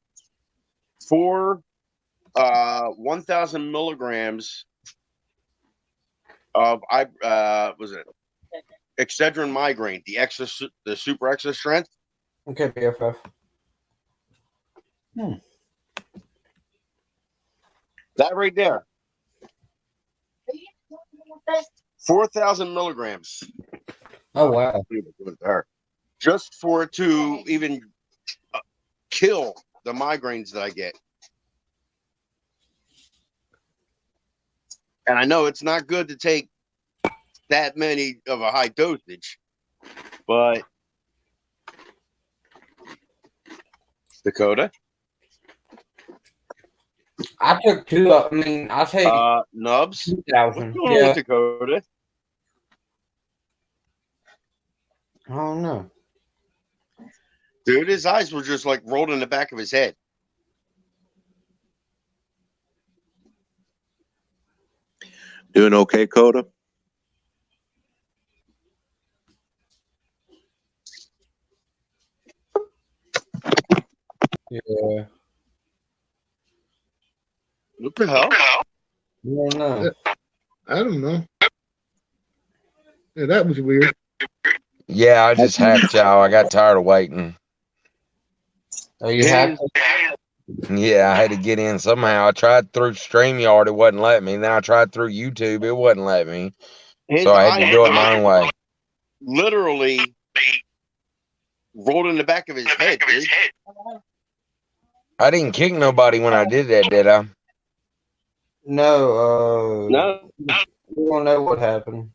1,000 milligrams of was it Excedrin migraine, the super extra strength. Okay, BFF. That right there. 4,000 milligrams. Oh wow. Just for it to even kill the migraines that I get. And I know it's not good to take that many of a high dosage, but Dakota, I took two. I mean, I take Nubs, 2,000. what's going on Yeah. with Dakota? I don't know. Dude, his eyes were just like rolled in the back of his head. Doing okay, Coda? Yeah. What the hell? I don't know. I don't know. Yeah, that was weird. Yeah, I just hacked y'all. I got tired of waiting. Oh, you hacked? Yeah, I had to get in somehow. I tried through StreamYard, it wouldn't let me. Then I tried through YouTube, it wouldn't let me. His So I had to eyes do it my own way. literally rolled in the back of his head, dude. I didn't kick nobody when I did that, did I? No. No. We don't know what happened.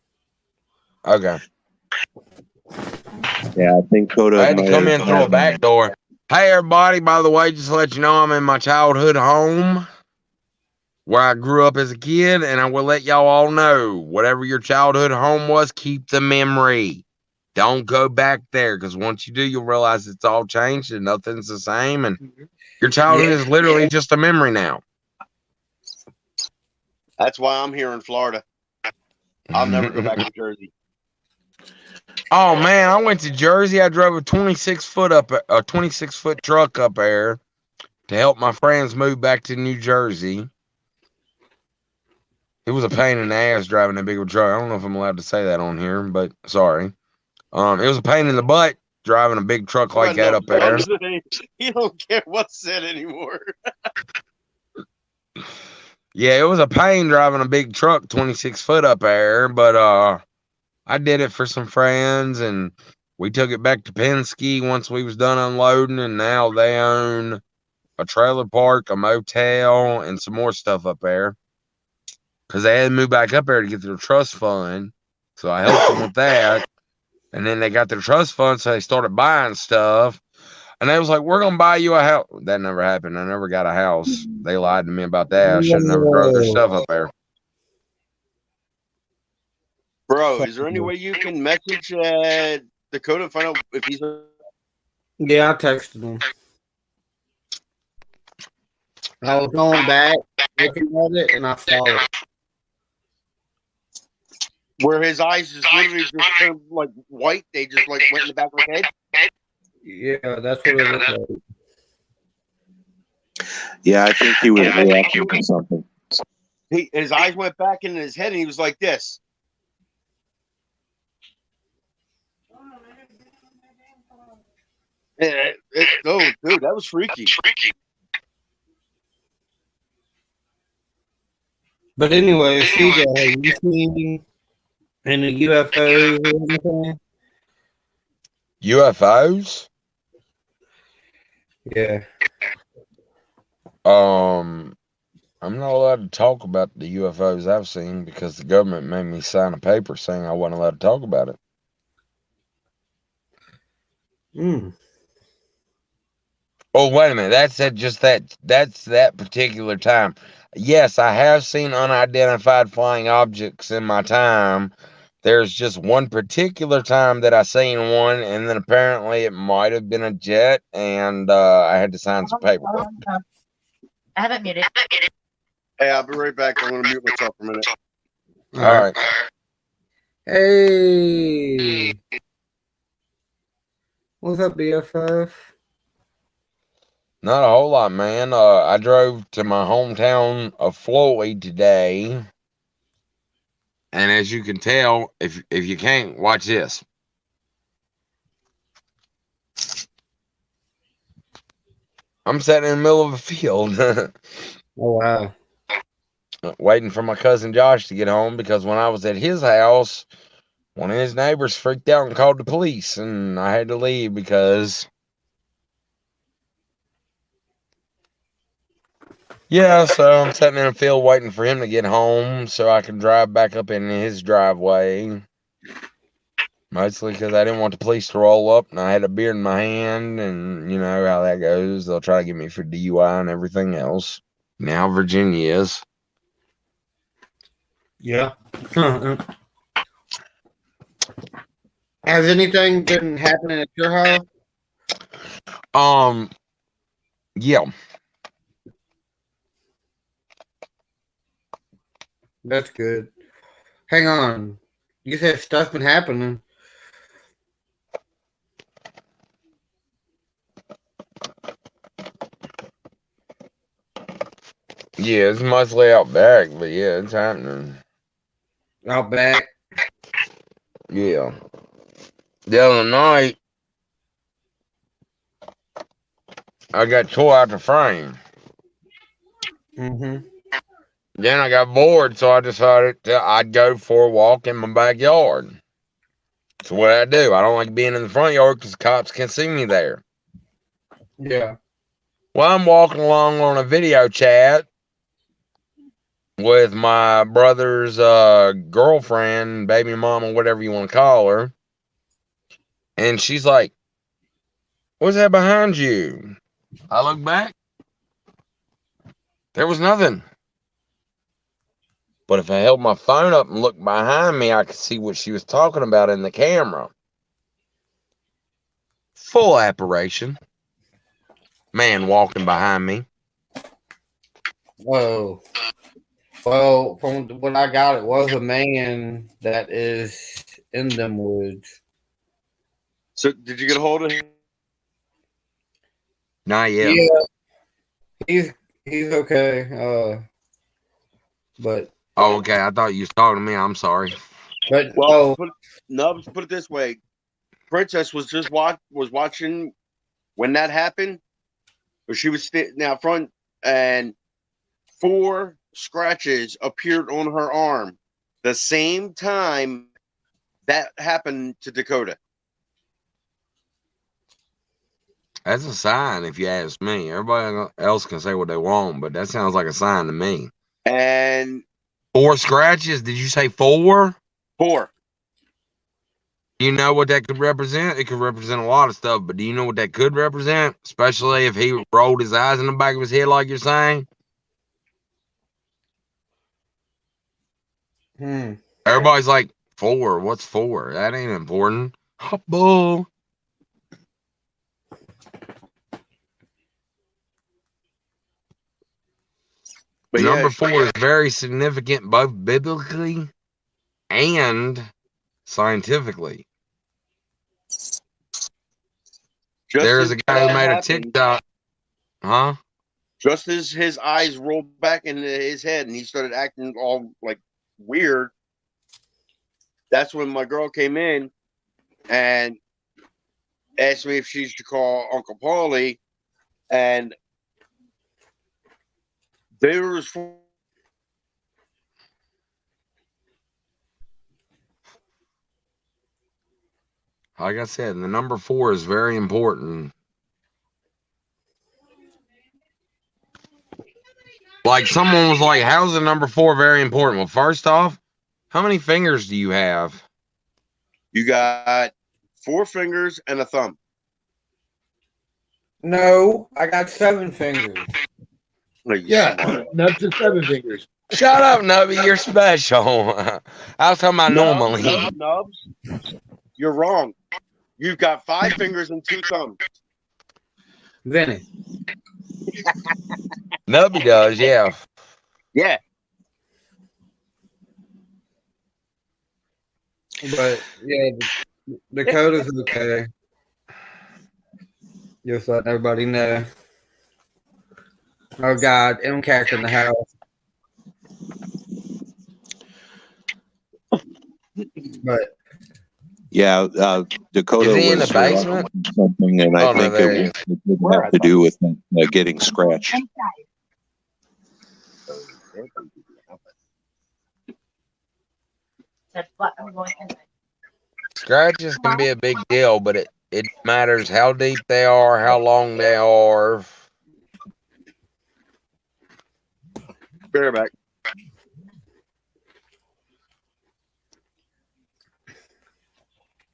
Okay. Yeah, I think Coda. I had to come in through a back door. Hey, everybody, by the way, just to let you know, I'm in my childhood home where I grew up as a kid, and I will let y'all all know, whatever your childhood home was, keep the memory. Don't go back there, because once you do, you'll realize it's all changed and nothing's the same, and your childhood is literally just a memory now. That's why I'm here in Florida. I'll never go back to Jersey. Oh man, I went to Jersey. I drove a 26-foot truck up there to help my friends move back to New Jersey. It was a pain in the ass driving a bigger truck. I don't know if I'm allowed to say that on here, but sorry. It was a pain in the butt driving a big truck like that up there. You don't care what's said anymore. Yeah, it was a pain driving a big truck 26 foot up there, but I did it for some friends, and we took it back to Penske once we was done unloading, and now they own a trailer park, a motel, and some more stuff up there. Because they had to move back up there to get their trust fund. So I helped them with that. And then they got their trust fund, so they started buying stuff. And they was like, we're going to buy you a house. That never happened. I never got a house. They lied to me about that. I should have never drove their stuff up there. Bro, is there any way you can message Dakota and find out if he's... Yeah, I texted him. I was going back, looking at it, and I saw it. Where his eyes just literally just turned like white. They just like went in the back of his head. Yeah, that's what it looked like. Yeah, I think he was reacting to something. His eyes went back in his head, and he was like this. Oh, dude, that was freaky. But anyway, CJ, have you seen Any UFOs or anything? UFOs? Yeah. I'm not allowed to talk about the UFOs I've seen because the government made me sign a paper saying I wasn't allowed to talk about it. Hmm. Oh, wait a minute. That's that particular time. Yes, I have seen unidentified flying objects in my time. There's just one particular time that I seen one, and then apparently it might have been a jet, and I had to sign some paperwork. I have it muted. Hey, I'll be right back. I'm going to mute myself for a minute. All All right. right. Hey. What's up, BFF? Not a whole lot, man. I drove to my hometown of Floyd today, and as you can tell, if you can't, watch this. I'm sitting in the middle of a field, Oh, wow. waiting for my cousin Josh to get home because when I was at his house, one of his neighbors freaked out and called the police, and I had to leave because, yeah, so I'm sitting in a field waiting for him to get home so I can drive back up in his driveway. Mostly because I didn't want the police to roll up and I had a beer in my hand, and you know how that goes. They'll try to get me for DUI and everything else. Now Virginia is. Yeah. Has anything been happening at your house? Yeah. That's good. Hang on. You said stuff been happening. Yeah, it's mostly out back, but yeah, it's happening. Out back. Yeah. The other night, I got tore out the frame. Mm-hmm. Then I got bored, so I decided I'd go for a walk in my backyard. So what I do, I don't like being in the front yard because cops can see me there. Yeah. Well, I'm walking along on a video chat with my brother's girlfriend, baby mama, whatever you want to call her. And she's like, "What's that behind you?" I look back. There was nothing. But if I held my phone up and looked behind me, I could see what she was talking about in the camera. Full apparition. Man walking behind me. Whoa. Well, from what I got, it was a man that is in them woods. So, did you get a hold of him? Not yet. Yeah. He's okay. But Oh, okay. I thought you was talking to me. I'm sorry. Well, put it this way. Princess was just watching when that happened. But she was sitting out front, and 4 scratches appeared on her arm the same time that happened to Dakota. That's a sign, if you ask me. Everybody else can say what they want, but that sounds like a sign to me. And 4 scratches? Did you say 4? 4. You know what that could represent? It could represent a lot of stuff, but do you know what that could represent? Especially if he rolled his eyes in the back of his head, like you're saying. Everybody's like, 4? What's 4? That ain't important. Hot bull. But Number yeah, 4 is very significant both biblically and scientifically. There's a guy who made a TikTok. Huh? Just as his eyes rolled back into his head and he started acting all like weird, that's when my girl came in and asked me if she should call Uncle Paulie. And there was Like I said, the number 4 is very important. Like someone was like, how's the number 4 very important? Well, first off, how many fingers do you have? You got 4 fingers and a thumb. No, I got 7 fingers. Yeah, nuts and 7 fingers. Shut up, Nubby. You're special. I was talking about normally. Nubs. You're wrong. You've got 5 fingers and 2 thumbs. Vinny. Nubby does, yeah. Yeah. But yeah, Dakota's okay. Just letting everybody know. Oh God, MCAC in the house. But Yeah, Dakota Is he in was the basement? something, and I Oh, no, think there he it didn't have to do with getting scratched. Said, "What? I'm going inside." Scratches can be a big deal, but it matters how deep they are, how long they are. Bareback.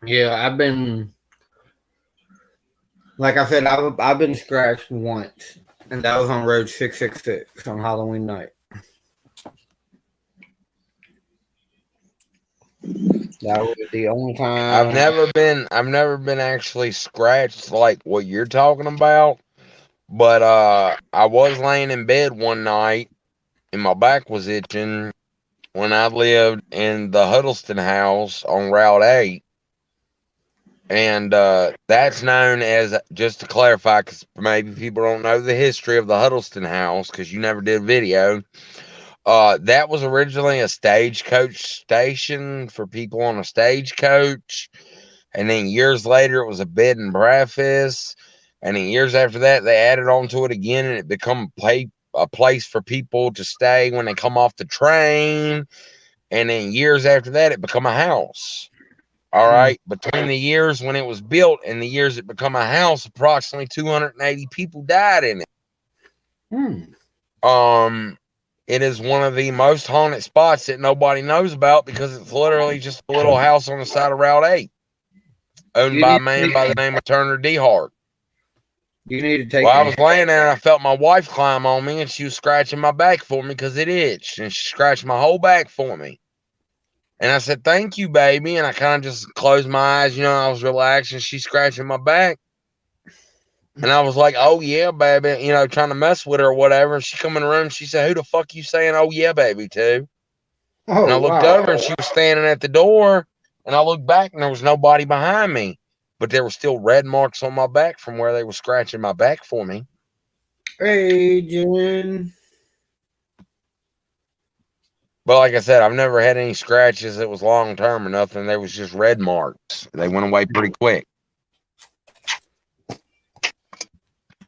yeah, I've been, like I said, I've been scratched once, and that was on Road 666 on Halloween night. That was the only time. I've never been actually scratched like what you're talking about, but I was laying in bed one night and my back was itching when I lived in the Huddleston house on Route 8. And that's known as, just to clarify, because maybe people don't know the history of the Huddleston house because you never did video. That was originally a stagecoach station for people on a stagecoach. And then years later, it was a bed and breakfast. And then years after that, they added on to it again, and it became a place for people to stay when they come off the train. And then years after that, it became a house. All right. Between the years when it was built and the years it became a house, approximately 280 people died in it. It is one of the most haunted spots that nobody knows about because it's literally just a little house on the side of Route 8, owned by a man by the name of Turner D. Hart. You need to take. Well, I was laying there and I felt my wife climb on me, and she was scratching my back for me because it itched, and she scratched my whole back for me. And I said, "Thank you, baby." And I kind of just closed my eyes, I was relaxing. She's scratching my back. And I was like, "Oh, yeah, baby," trying to mess with her or whatever. And she come in the room. She said, "Who the fuck you saying, oh, yeah, baby, to?" Oh, and I looked over and she was standing at the door. And I looked back and there was nobody behind me. But there were still red marks on my back from where they were scratching my back for me. Hey, Jen. But like I said, I've never had any scratches that was long term or nothing. There was just red marks. They went away pretty quick.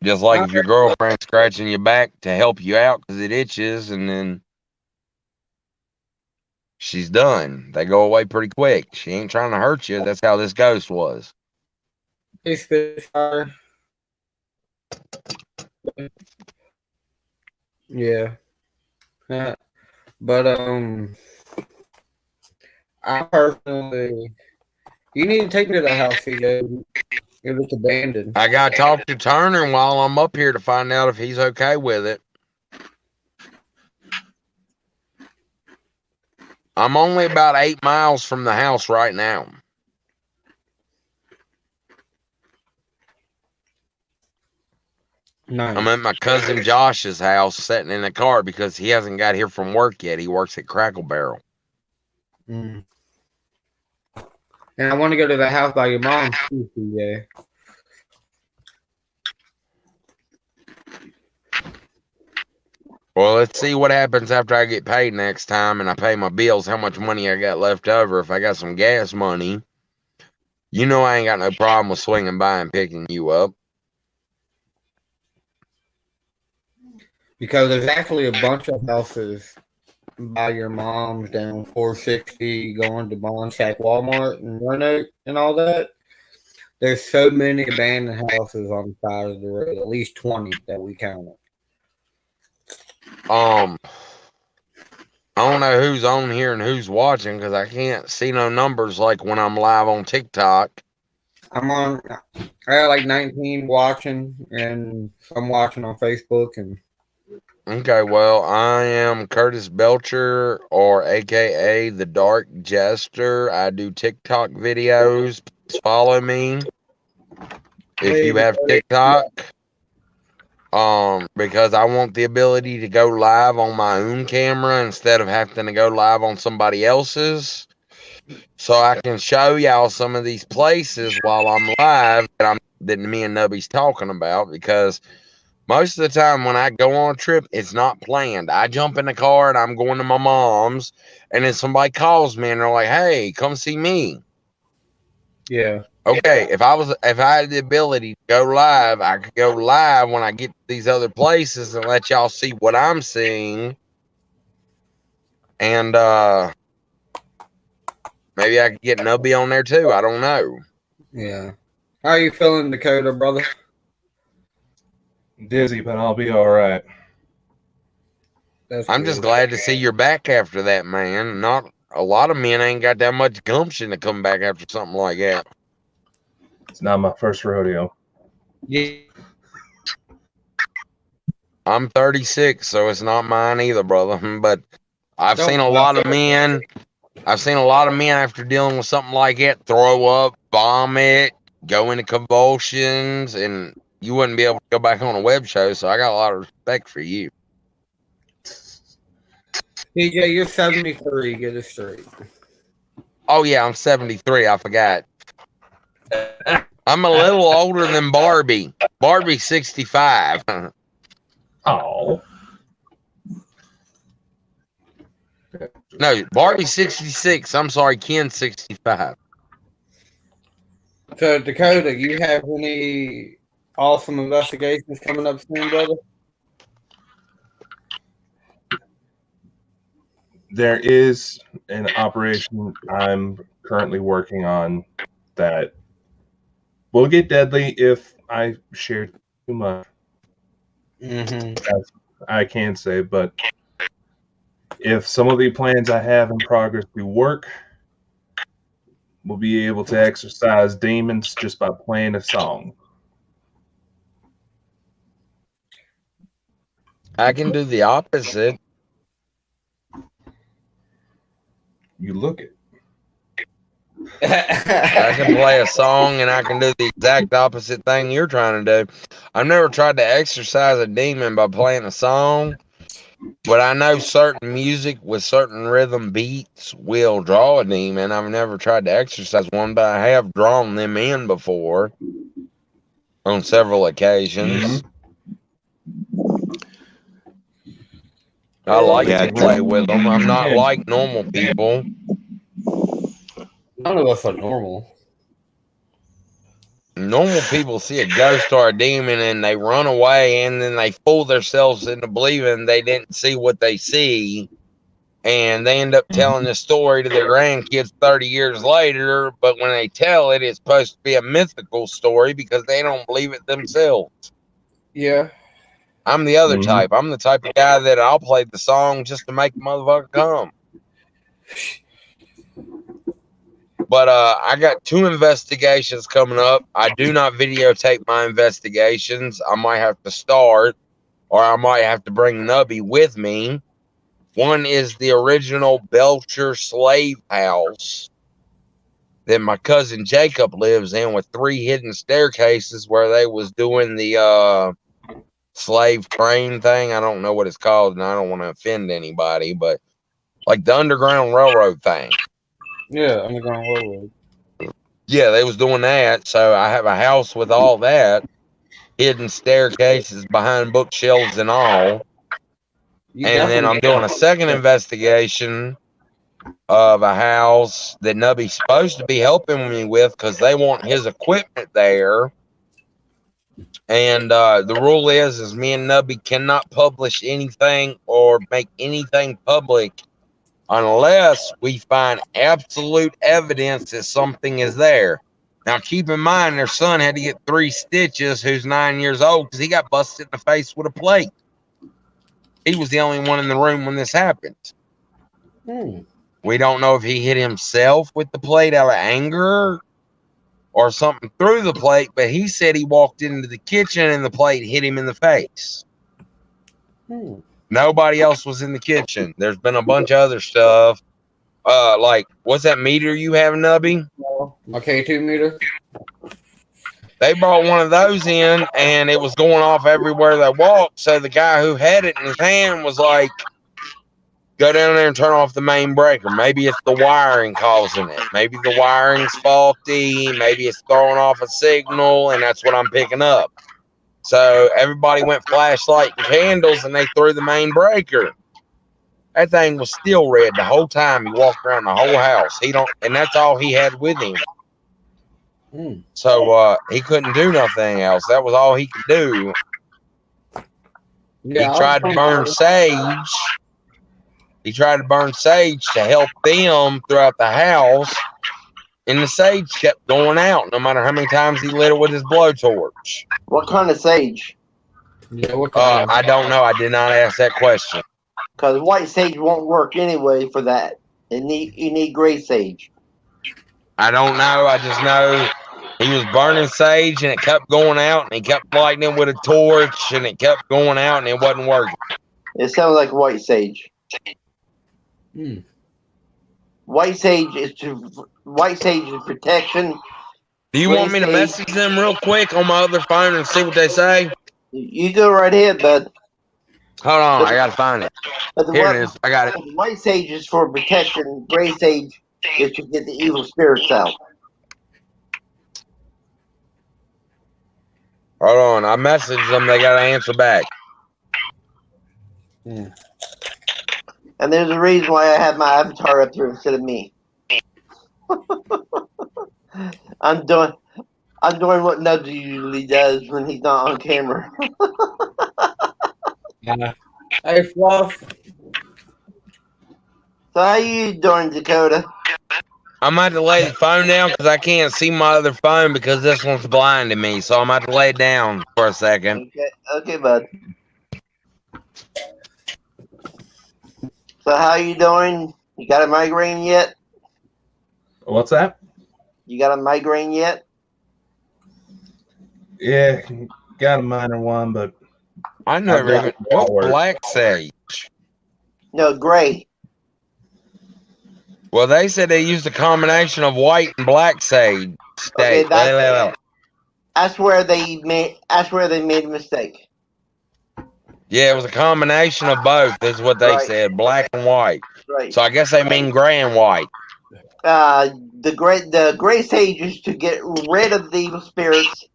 Just like if your girlfriend's scratching your back to help you out because it itches, and then she's done. They go away pretty quick. She ain't trying to hurt you. That's how this ghost was. Hey, Spitfire. Yeah. But I personally, you need to take me to the house, CJ. If it's abandoned. I got to talk to Turner while I'm up here to find out if he's okay with it. I'm only about 8 miles from the house right now. Nice. I'm at my cousin Josh's house sitting in the car because he hasn't got here from work yet. He works at Crackle Barrel. And I want to go to the house by your mom too, CJ. Well, let's see what happens after I get paid next time and I pay my bills, how much money I got left over. If I got some gas money, I ain't got no problem with swinging by and picking you up. Because there's actually a bunch of houses by your mom's down 460 going to Bond Shack, Walmart, and Roanoke and all that. There's so many abandoned houses on the side of the road, at least 20 that we counted. I don't know who's on here and who's watching because I can't see no numbers like when I'm live on TikTok. I got like 19 watching, and some watching on Facebook. And Okay, well, I am Curtis Belcher, or AKA the Dark Jester. I do TikTok videos. Please follow me if you have TikTok. Because I want the ability to go live on my own camera instead of having to go live on somebody else's. So I can show y'all some of these places while I'm live that me and Nubby's talking about, because most of the time when I go on a trip, it's not planned. I jump in the car and I'm going to my mom's, and then somebody calls me and they're like, "Hey, come see me." yeah, Okay, if I had the ability to go live, I could go live when I get to these other places and let y'all see what I'm seeing. And maybe I could get Nubby on there too. I don't know. yeah. How are you feeling, Dakota, brother? Dizzy, but I'll be all right. I'm just glad to see you're back after that, man. Not a lot of men ain't got that much gumption to come back after something like that. It's not my first rodeo. Yeah. I'm 36, so it's not mine either, brother. But I've seen a lot of men. I've seen a lot of men after dealing with something like that throw up, vomit, go into convulsions, and you wouldn't be able to go back on a web show. So I got a lot of respect for you. TJ, you're 73. Get it straight. Oh yeah, I'm 73. I forgot. I'm a little older than Barbie. Barbie's 65. Oh. No, Barbie's 66. I'm sorry, Ken's 65. So, Dakota, you have any awesome investigations coming up soon, brother? There is an operation I'm currently working on that will get deadly if I share too much. I can say, but if some of the plans I have in progress do work, we'll be able to exorcise demons just by playing a song. I can do the opposite. You look it. I can play a song and I can do the exact opposite thing you're trying to do. I've never tried to exorcise a demon by playing a song, but I know certain music with certain rhythm beats will draw a demon. I've never tried to exorcise one, but I have drawn them in before on several occasions. I like to play with them. I'm not like normal people. None of us are normal. Normal people see a ghost or a demon and they run away, and then they fool themselves into believing they didn't see what they see, and they end up telling the story to their grandkids 30 years later. But when they tell it, it's supposed to be a mythical story because they don't believe it themselves. Yeah. I'm the other type. I'm the type of guy that I'll play the song just to make the motherfucker come. But I got 2 investigations coming up. I do not videotape my investigations. I might have to start, or I might have to bring Nubby with me. One is the original Belcher slave house that my cousin Jacob lives in, with 3 hidden staircases where they was doing the slave train thing. I don't know what it's called, and I don't want to offend anybody, but like the Underground Railroad thing. Yeah, Underground Railroad. Yeah, they was doing that. So I have a house with all that, hidden staircases behind bookshelves and all. And then I'm doing a second investigation of a house that Nubby's supposed to be helping me with because they want his equipment there. And the rule is me and Nubby cannot publish anything or make anything public unless we find absolute evidence that something is there. Now, keep in mind, their son had to get 3 stitches, who's 9 years old, because he got busted in the face with a plate. He was the only one in the room when this happened. We don't know if he hit himself with the plate out of anger or something through the plate, but he said he walked into the kitchen and the plate hit him in the face. Nobody else was in the kitchen. There's been a bunch of other stuff. Like, what's that meter you have, Nubby? My K2 meter. They brought one of those in, and it was going off everywhere they walked. So the guy who had it in his hand was like, go down there and turn off the main breaker. Maybe it's the wiring causing it. Maybe the wiring's faulty. Maybe it's throwing off a signal, and that's what I'm picking up. So everybody went flashlight and candles, and they threw the main breaker. That thing was still red the whole time. He walked around the whole house. And that's all he had with him. So he couldn't do nothing else. That was all he could do. Yeah, He tried to burn sage. He tried to burn sage to help them throughout the house, and the sage kept going out no matter how many times he lit it with his blowtorch. What kind of sage? Yeah, what kind I don't know. I did not ask that question. Because white sage won't work anyway for that. You need gray sage. I don't know. I just know he was burning sage, and it kept going out, and he kept lighting it with a torch, and it kept going out, and it wasn't working. It sounds like white sage. White sage is protection. Do you want me to message them real quick on my other phone and see what they say? You go right ahead, bud. Hold on, I gotta find it. Here it is. I got it. White sage is for protection. Gray sage is to get the evil spirits out. Hold on, I messaged them. They got to answer back. And there's a reason why I have my avatar up here instead of me. I'm doing what Nubs usually does when he's not on camera. Hey, Fluff. So how you doing, Dakota? I'm about to lay the phone down because I can't see my other phone because this one's blinding me. So I'm about to lay it down for a second. Okay, bud. So how you doing? You got a migraine yet? What's that? You got a migraine yet? Yeah, got a minor one, but I never even. What black sage? No, gray. Well, they said they used a combination of white and black sage. Okay, that's where they made a mistake. Yeah, it was a combination of both. Is what they said, black and white. Right. So I guess they mean gray and white. The gray sage is to get rid of the evil spirits,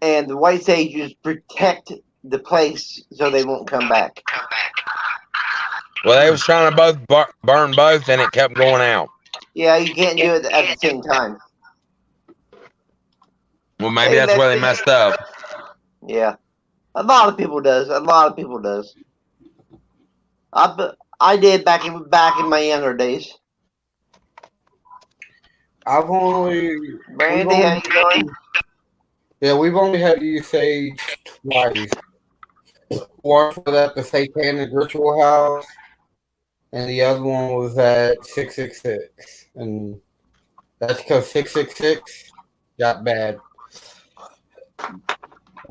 and the white sage is protect the place so they won't come back. Well, they was trying to both burn both, and it kept going out. Yeah, you can't do it at the same time. Well, maybe that's where they messed up. Yeah, a lot of people does. I did back in my younger days. I've only. Brandy, how you doing? Yeah, we've only had to use sage twice. Once was at the Satanic Ritual House, and the other one was at 666. And that's because 666 got bad.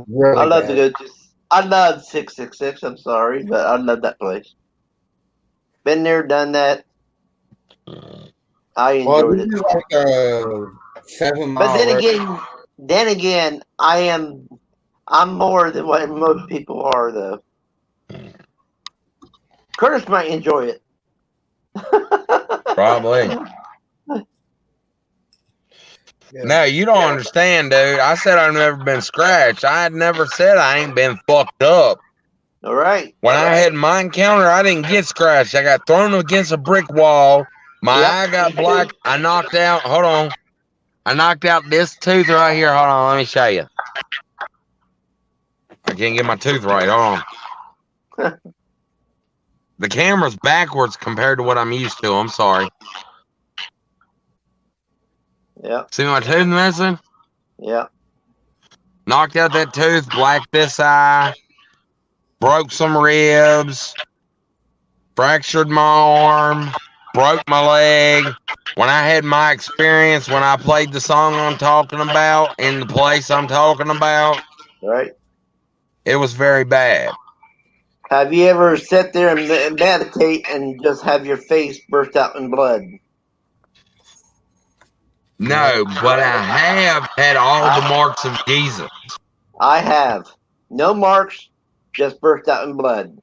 Really I love bad. to go to. I love 666. I'm sorry, but I love that place. Been there, done that. I enjoyed it. This is like a 7 mile. But then again, I'm more than what most people are, though. Curtis might enjoy it. Probably. No, you don't understand, dude. I said I've never been scratched. I had never said I ain't been fucked up. All right. When I had my encounter, I didn't get scratched. I got thrown against a brick wall. My eye got black. I knocked out. Hold on. I knocked out this tooth right here. Hold on. Let me show you. I can't get my tooth right. Hold on. The camera's backwards compared to what I'm used to. I'm sorry. Yeah. See my tooth missing? Yeah. Knocked out that tooth, blacked this eye, broke some ribs, fractured my arm, broke my leg. When I had my experience, when I played the song I'm talking about in the place I'm talking about, Right. it was very bad. Have you ever sat there and meditate and just have your face burst out in blood? No, but I have had all the marks of Jesus. I have. No marks, just burst out in blood.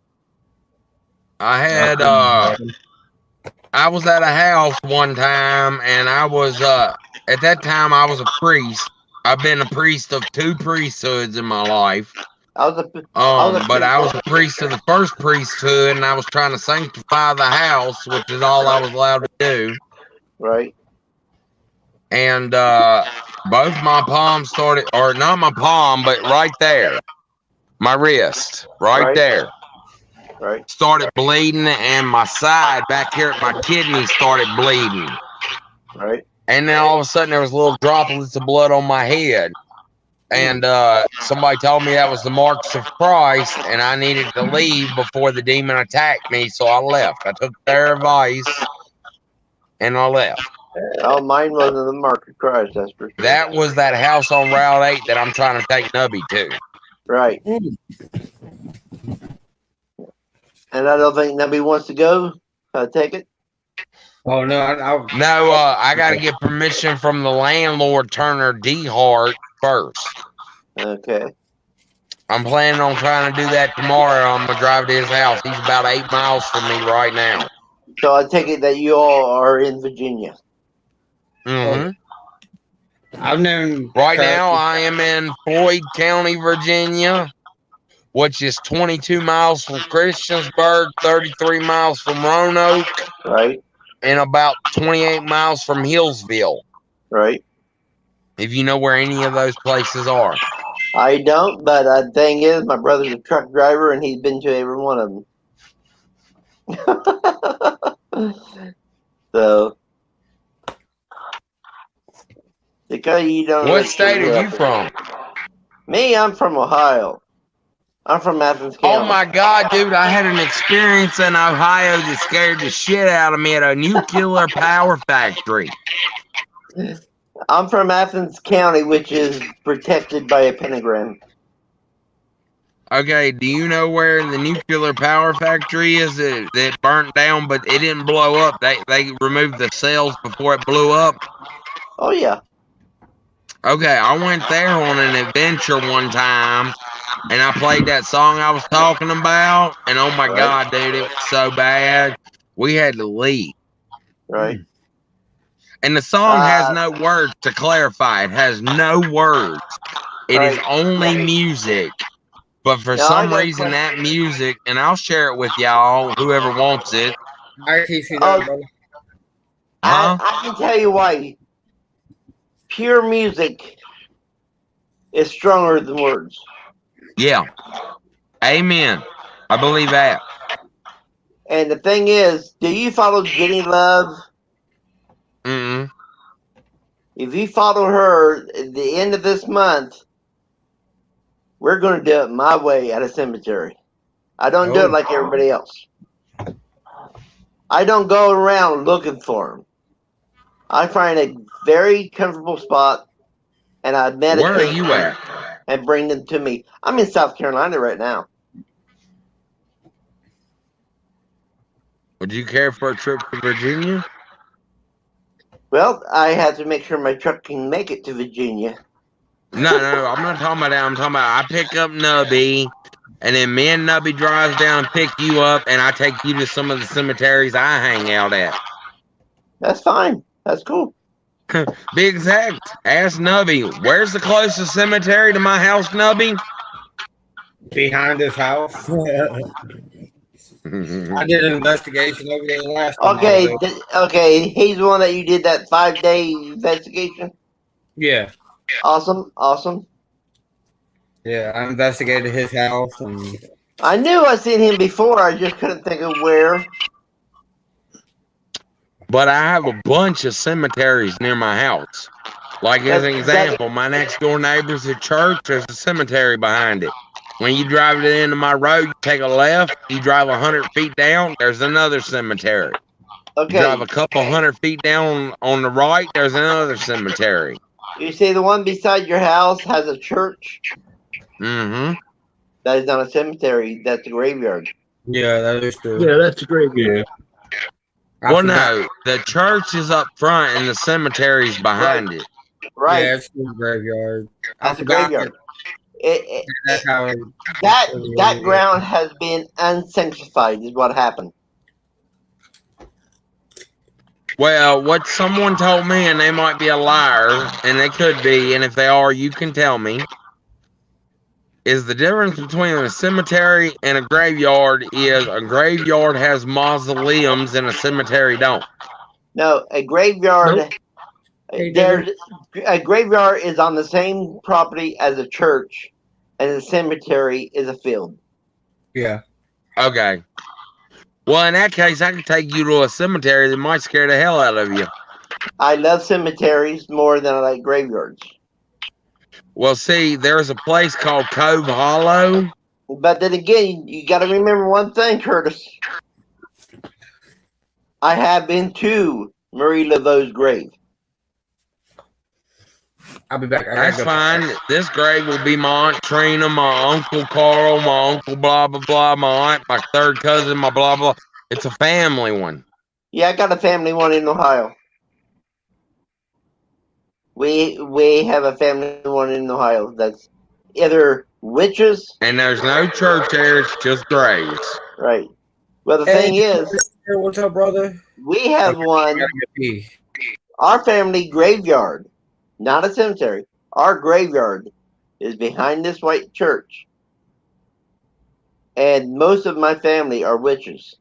I had I was at a house one time, and I was at that time I was a priest. I've been a priest of 2 priesthoods in my life. But I was a priest of the first priesthood, and I was trying to sanctify the house, which is all I was allowed to do. Right. And both my palms started, or not my palm, but right there, my wrist, right there. Right. Started bleeding, and my side back here at my kidney started bleeding. Right. And then all of a sudden there was little droplets of blood on my head. And somebody told me that was the marks of Christ, and I needed to leave before the demon attacked me, so I left. I took their advice, and I left. Oh, mine wasn't the mark of Christ, that's for sure. That was that house on Route 8 that I'm trying to take Nubby to. Right. And I don't think nobody wants to go. Take it. Oh no, I got to get permission from the landlord, Turner D. Hart, first. Okay. I'm planning on trying to do that tomorrow. I'm gonna drive to his house. He's about 8 miles from me right now. So I take it that you all are in Virginia. Mm-hmm. I've known. Right now, I am in Floyd County, Virginia, which is 22 miles from Christiansburg, 33 miles from Roanoke, right, and about 28 miles from Hillsville. Right. If you know where any of those places are. I don't, but the thing is, my brother's a truck driver, and he's been to every one of them. So, because you don't. What state are you from? Me, I'm from Ohio. I'm from Athens County. Oh my God, dude! I had an experience in Ohio that scared the shit out of me at a nuclear power factory. I'm from Athens County, which is protected by a pentagram. Okay, do you know where the nuclear power factory is that burnt down, but it didn't blow up? They removed the cells before it blew up? Oh, yeah. Okay, I went there on an adventure one time, and I played that song I was talking about, and oh my God, dude, it was so bad. We had to leave. Right. And the song has no words, to clarify. It has no words. It is only music. But for some reason, that music, and I'll share it with y'all, whoever wants it. I can tell you why. Pure music is stronger than words. Yeah. Amen. I believe that. And the thing is, do you follow Jenny Love? Mm-mm. If you follow her at the end of this month, we're going to do it my way at a cemetery. I don't do it like everybody else. I don't go around looking for them. I find a very comfortable spot, and I meditate. Where are you at? And bring them to me. I'm in South Carolina right now. Would you care for a trip to Virginia? Well, I have to make sure my truck can make it to Virginia. No, I'm not talking about that. I'm talking about I pick up Nubby, and then me and Nubby drives down and pick you up, and I take you to some of the cemeteries I hang out at. That's fine. That's cool. Be exact. Ask Nubby, where's the closest cemetery to my house, Nubby? Behind his house. I did an investigation over there last time. Okay, he's the one that you did that 5-day investigation? Yeah. Awesome. Yeah, I investigated his house. And I knew I seen him before, I just couldn't think of where. but I have a bunch of cemeteries near my house. Like as an example, my next door neighbor's a church. There's a cemetery behind it. When you drive to the end of my road, you take a left. You drive 100 feet down. There's another cemetery. Okay. You drive a couple 100 feet down on the right. There's another cemetery. You say the one beside your house has a church? Mm-hmm. That is not a cemetery. That's a graveyard. Yeah, that is true. Yeah, that's a graveyard. Yeah. Well, no, the church is up front and the cemetery's behind it. Right. Yeah, it's a graveyard. That's a graveyard. That's how That ground has been unsanctified, is what happened. Well, what someone told me, and they might be a liar, and they could be, and if they are, you can tell me, is the difference between a cemetery and a graveyard is a graveyard has mausoleums and a cemetery don't. No, a graveyard. Nope. A graveyard is on the same property as a church, and a cemetery is a field. Yeah. Okay. Well, in that case, I could take you to a cemetery that might scare the hell out of you. I love cemeteries more than I like graveyards. Well, see, there's a place called Cove Hollow. But then again, you got to remember one thing, Curtis. I have been to Marie Laveau's grave. I'll be back. That's fine. This grave will be my Aunt Trina, my Uncle Carl, my Uncle blah, blah, blah, my aunt, my third cousin, my blah, blah. It's a family one. Yeah, I got a family one in Ohio. We have a family one in Ohio that's either witches. And there's no church there. It's just graves. Right. Well, the thing is, what's up, brother? we have one. Our family graveyard, not a cemetery. Our graveyard is behind this white church. And most of my family are witches.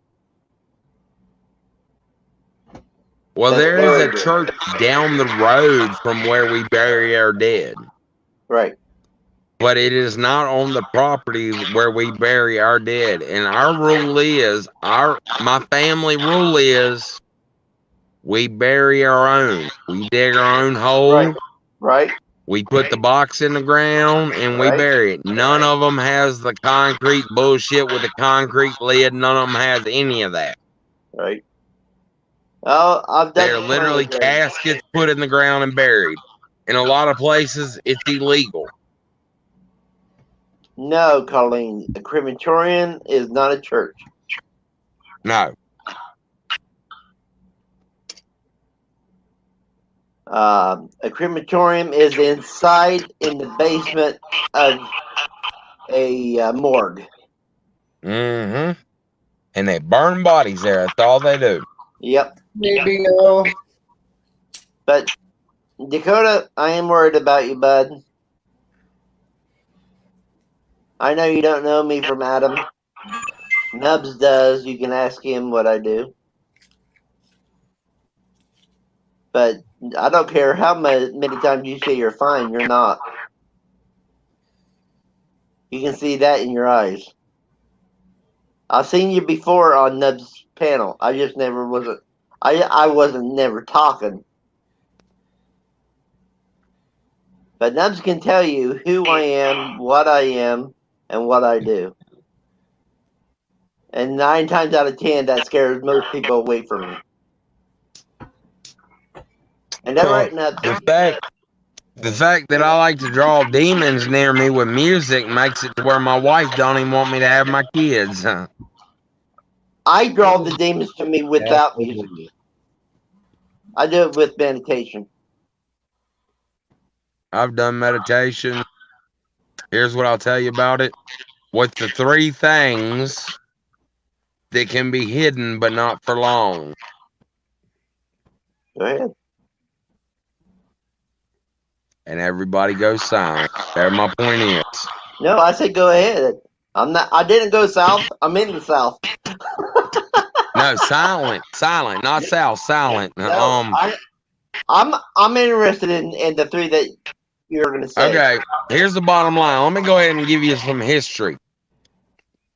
Well, That's there very is a good. church down the road from where we bury our dead. Right. But it is not on the property where we bury our dead. And our rule is, my family rule is, we bury our own. We dig our own hole. Right. Right. We put the box in the ground and we Right. bury it. None of them has the concrete bullshit with the concrete lid. None of them has any of that. Right. Oh, I've done. They're literally plenty of caskets put in the ground and buried. In a lot of places, it's illegal. No, Colleen, a crematorium is not a church. No. A crematorium is inside in the basement of a morgue. Mm-hmm. And they burn bodies there. That's all they do. Yep. Maybe, But Dakota, I am worried about you, bud. I know you don't know me from Adam. Nubs does. You can ask him what I do. But I don't care how many times you say you're fine, you're not. You can see that in your eyes. I've seen you before on Nubs' panel. I just never wasn't. I wasn't never talking. But Nubs can tell you who I am, and what I do. And 9 times out of 10, that scares most people away from me. And that's right, Nubs. The fact that I like to draw demons near me with music makes it to where my wife don't even want me to have my kids. I draw the demons to me without music. I do it with meditation. I've done meditation. Here's what I'll tell you about it. What's the 3 things that can be hidden but not for long? Go ahead. And everybody goes silent. There my point is. No, I said go ahead. I didn't go south. I'm in the south. No, silent, not south, silent. No, I'm interested in the 3 that you're gonna say. Okay, here's the bottom line. Let me go ahead and give you some history.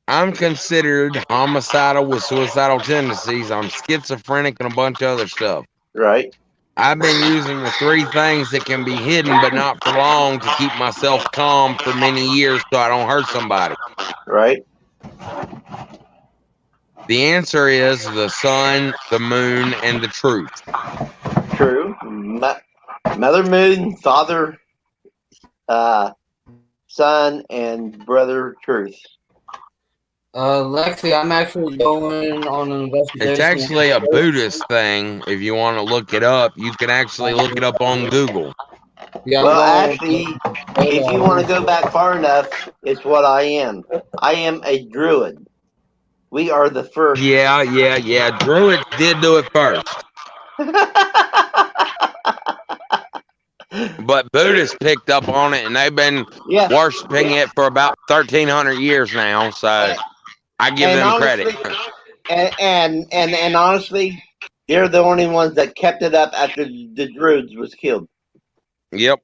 I'm considered homicidal with suicidal tendencies. I'm schizophrenic and a bunch of other stuff. Right. I've been using the 3 things that can be hidden but not for long to keep myself calm for many years so I don't hurt somebody. Right. The answer is the sun, the moon, and the truth. True. Mother Moon, Father, Son, and Brother Truth. Lexi, I'm actually going on an investigation. It's actually a Buddhist thing. If you want to look it up, you can actually look it up on Google. Yeah, Well, actually, if you want to go back far enough, it's what I am. I am a druid. We are the first. Yeah. Druids did do it first. But Buddhists picked up on it, and they've been worshiping it for about 1,300 years now. So I give them honestly, credit. And honestly, they're the only ones that kept it up after the Druids was killed. Yep.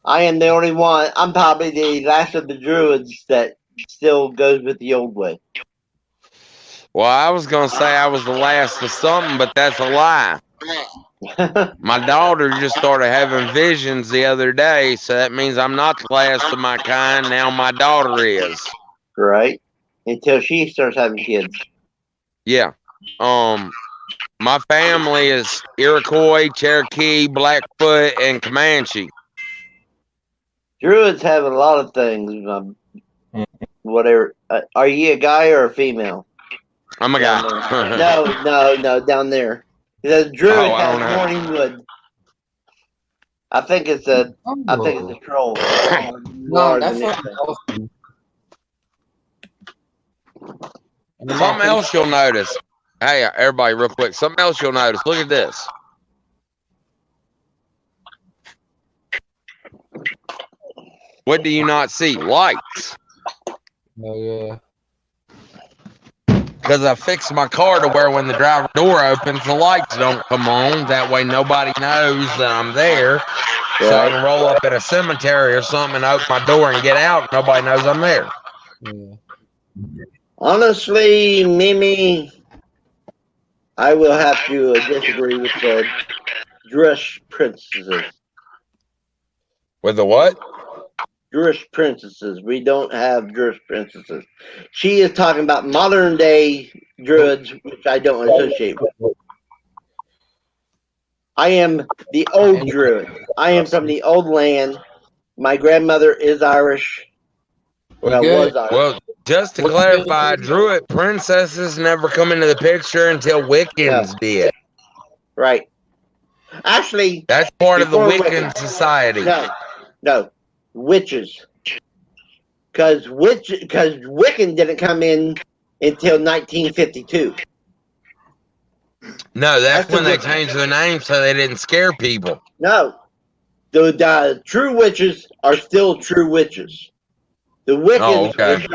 I am the only one. I'm probably the last of the Druids that still goes with the old way. Well, I was going to say I was the last of something, but that's a lie. My daughter just started having visions the other day, so that means I'm not the last of my kind. Now my daughter is. Right. Until she starts having kids. Yeah. My family is Iroquois, Cherokee, Blackfoot, and Comanche. Druids have a lot of things. Whatever. Are you a guy or a female? I'm a guy. No, down there. The druid has morning wood. I think it's a troll. No, that's not awesome. Something else you'll notice. Hey, everybody, real quick. Something else you'll notice. Look at this. What do you not see? Lights. Oh, yeah. Because I fixed my car to where when the driver door opens, the lights don't come on. That way nobody knows that I'm there. Yeah. So I can roll up at a cemetery or something and open my door and get out. Nobody knows I'm there. Yeah. Honestly, Mimi, I will have to disagree with the Drush princesses. With the what? Drush princesses. We don't have Drush princesses. She is talking about modern day druids, which I don't associate with. I am the old druid. I am from the old land. My grandmother is Irish. Well, was Irish. Well, just to clarify, druid princesses never come into the picture until Wiccans did. Right. Actually, that's part of the Wiccan society. No. Witches. Because Wiccan didn't come in until 1952. No, that's when they changed their name so they didn't scare people. No. The true witches are still true witches. The Wiccans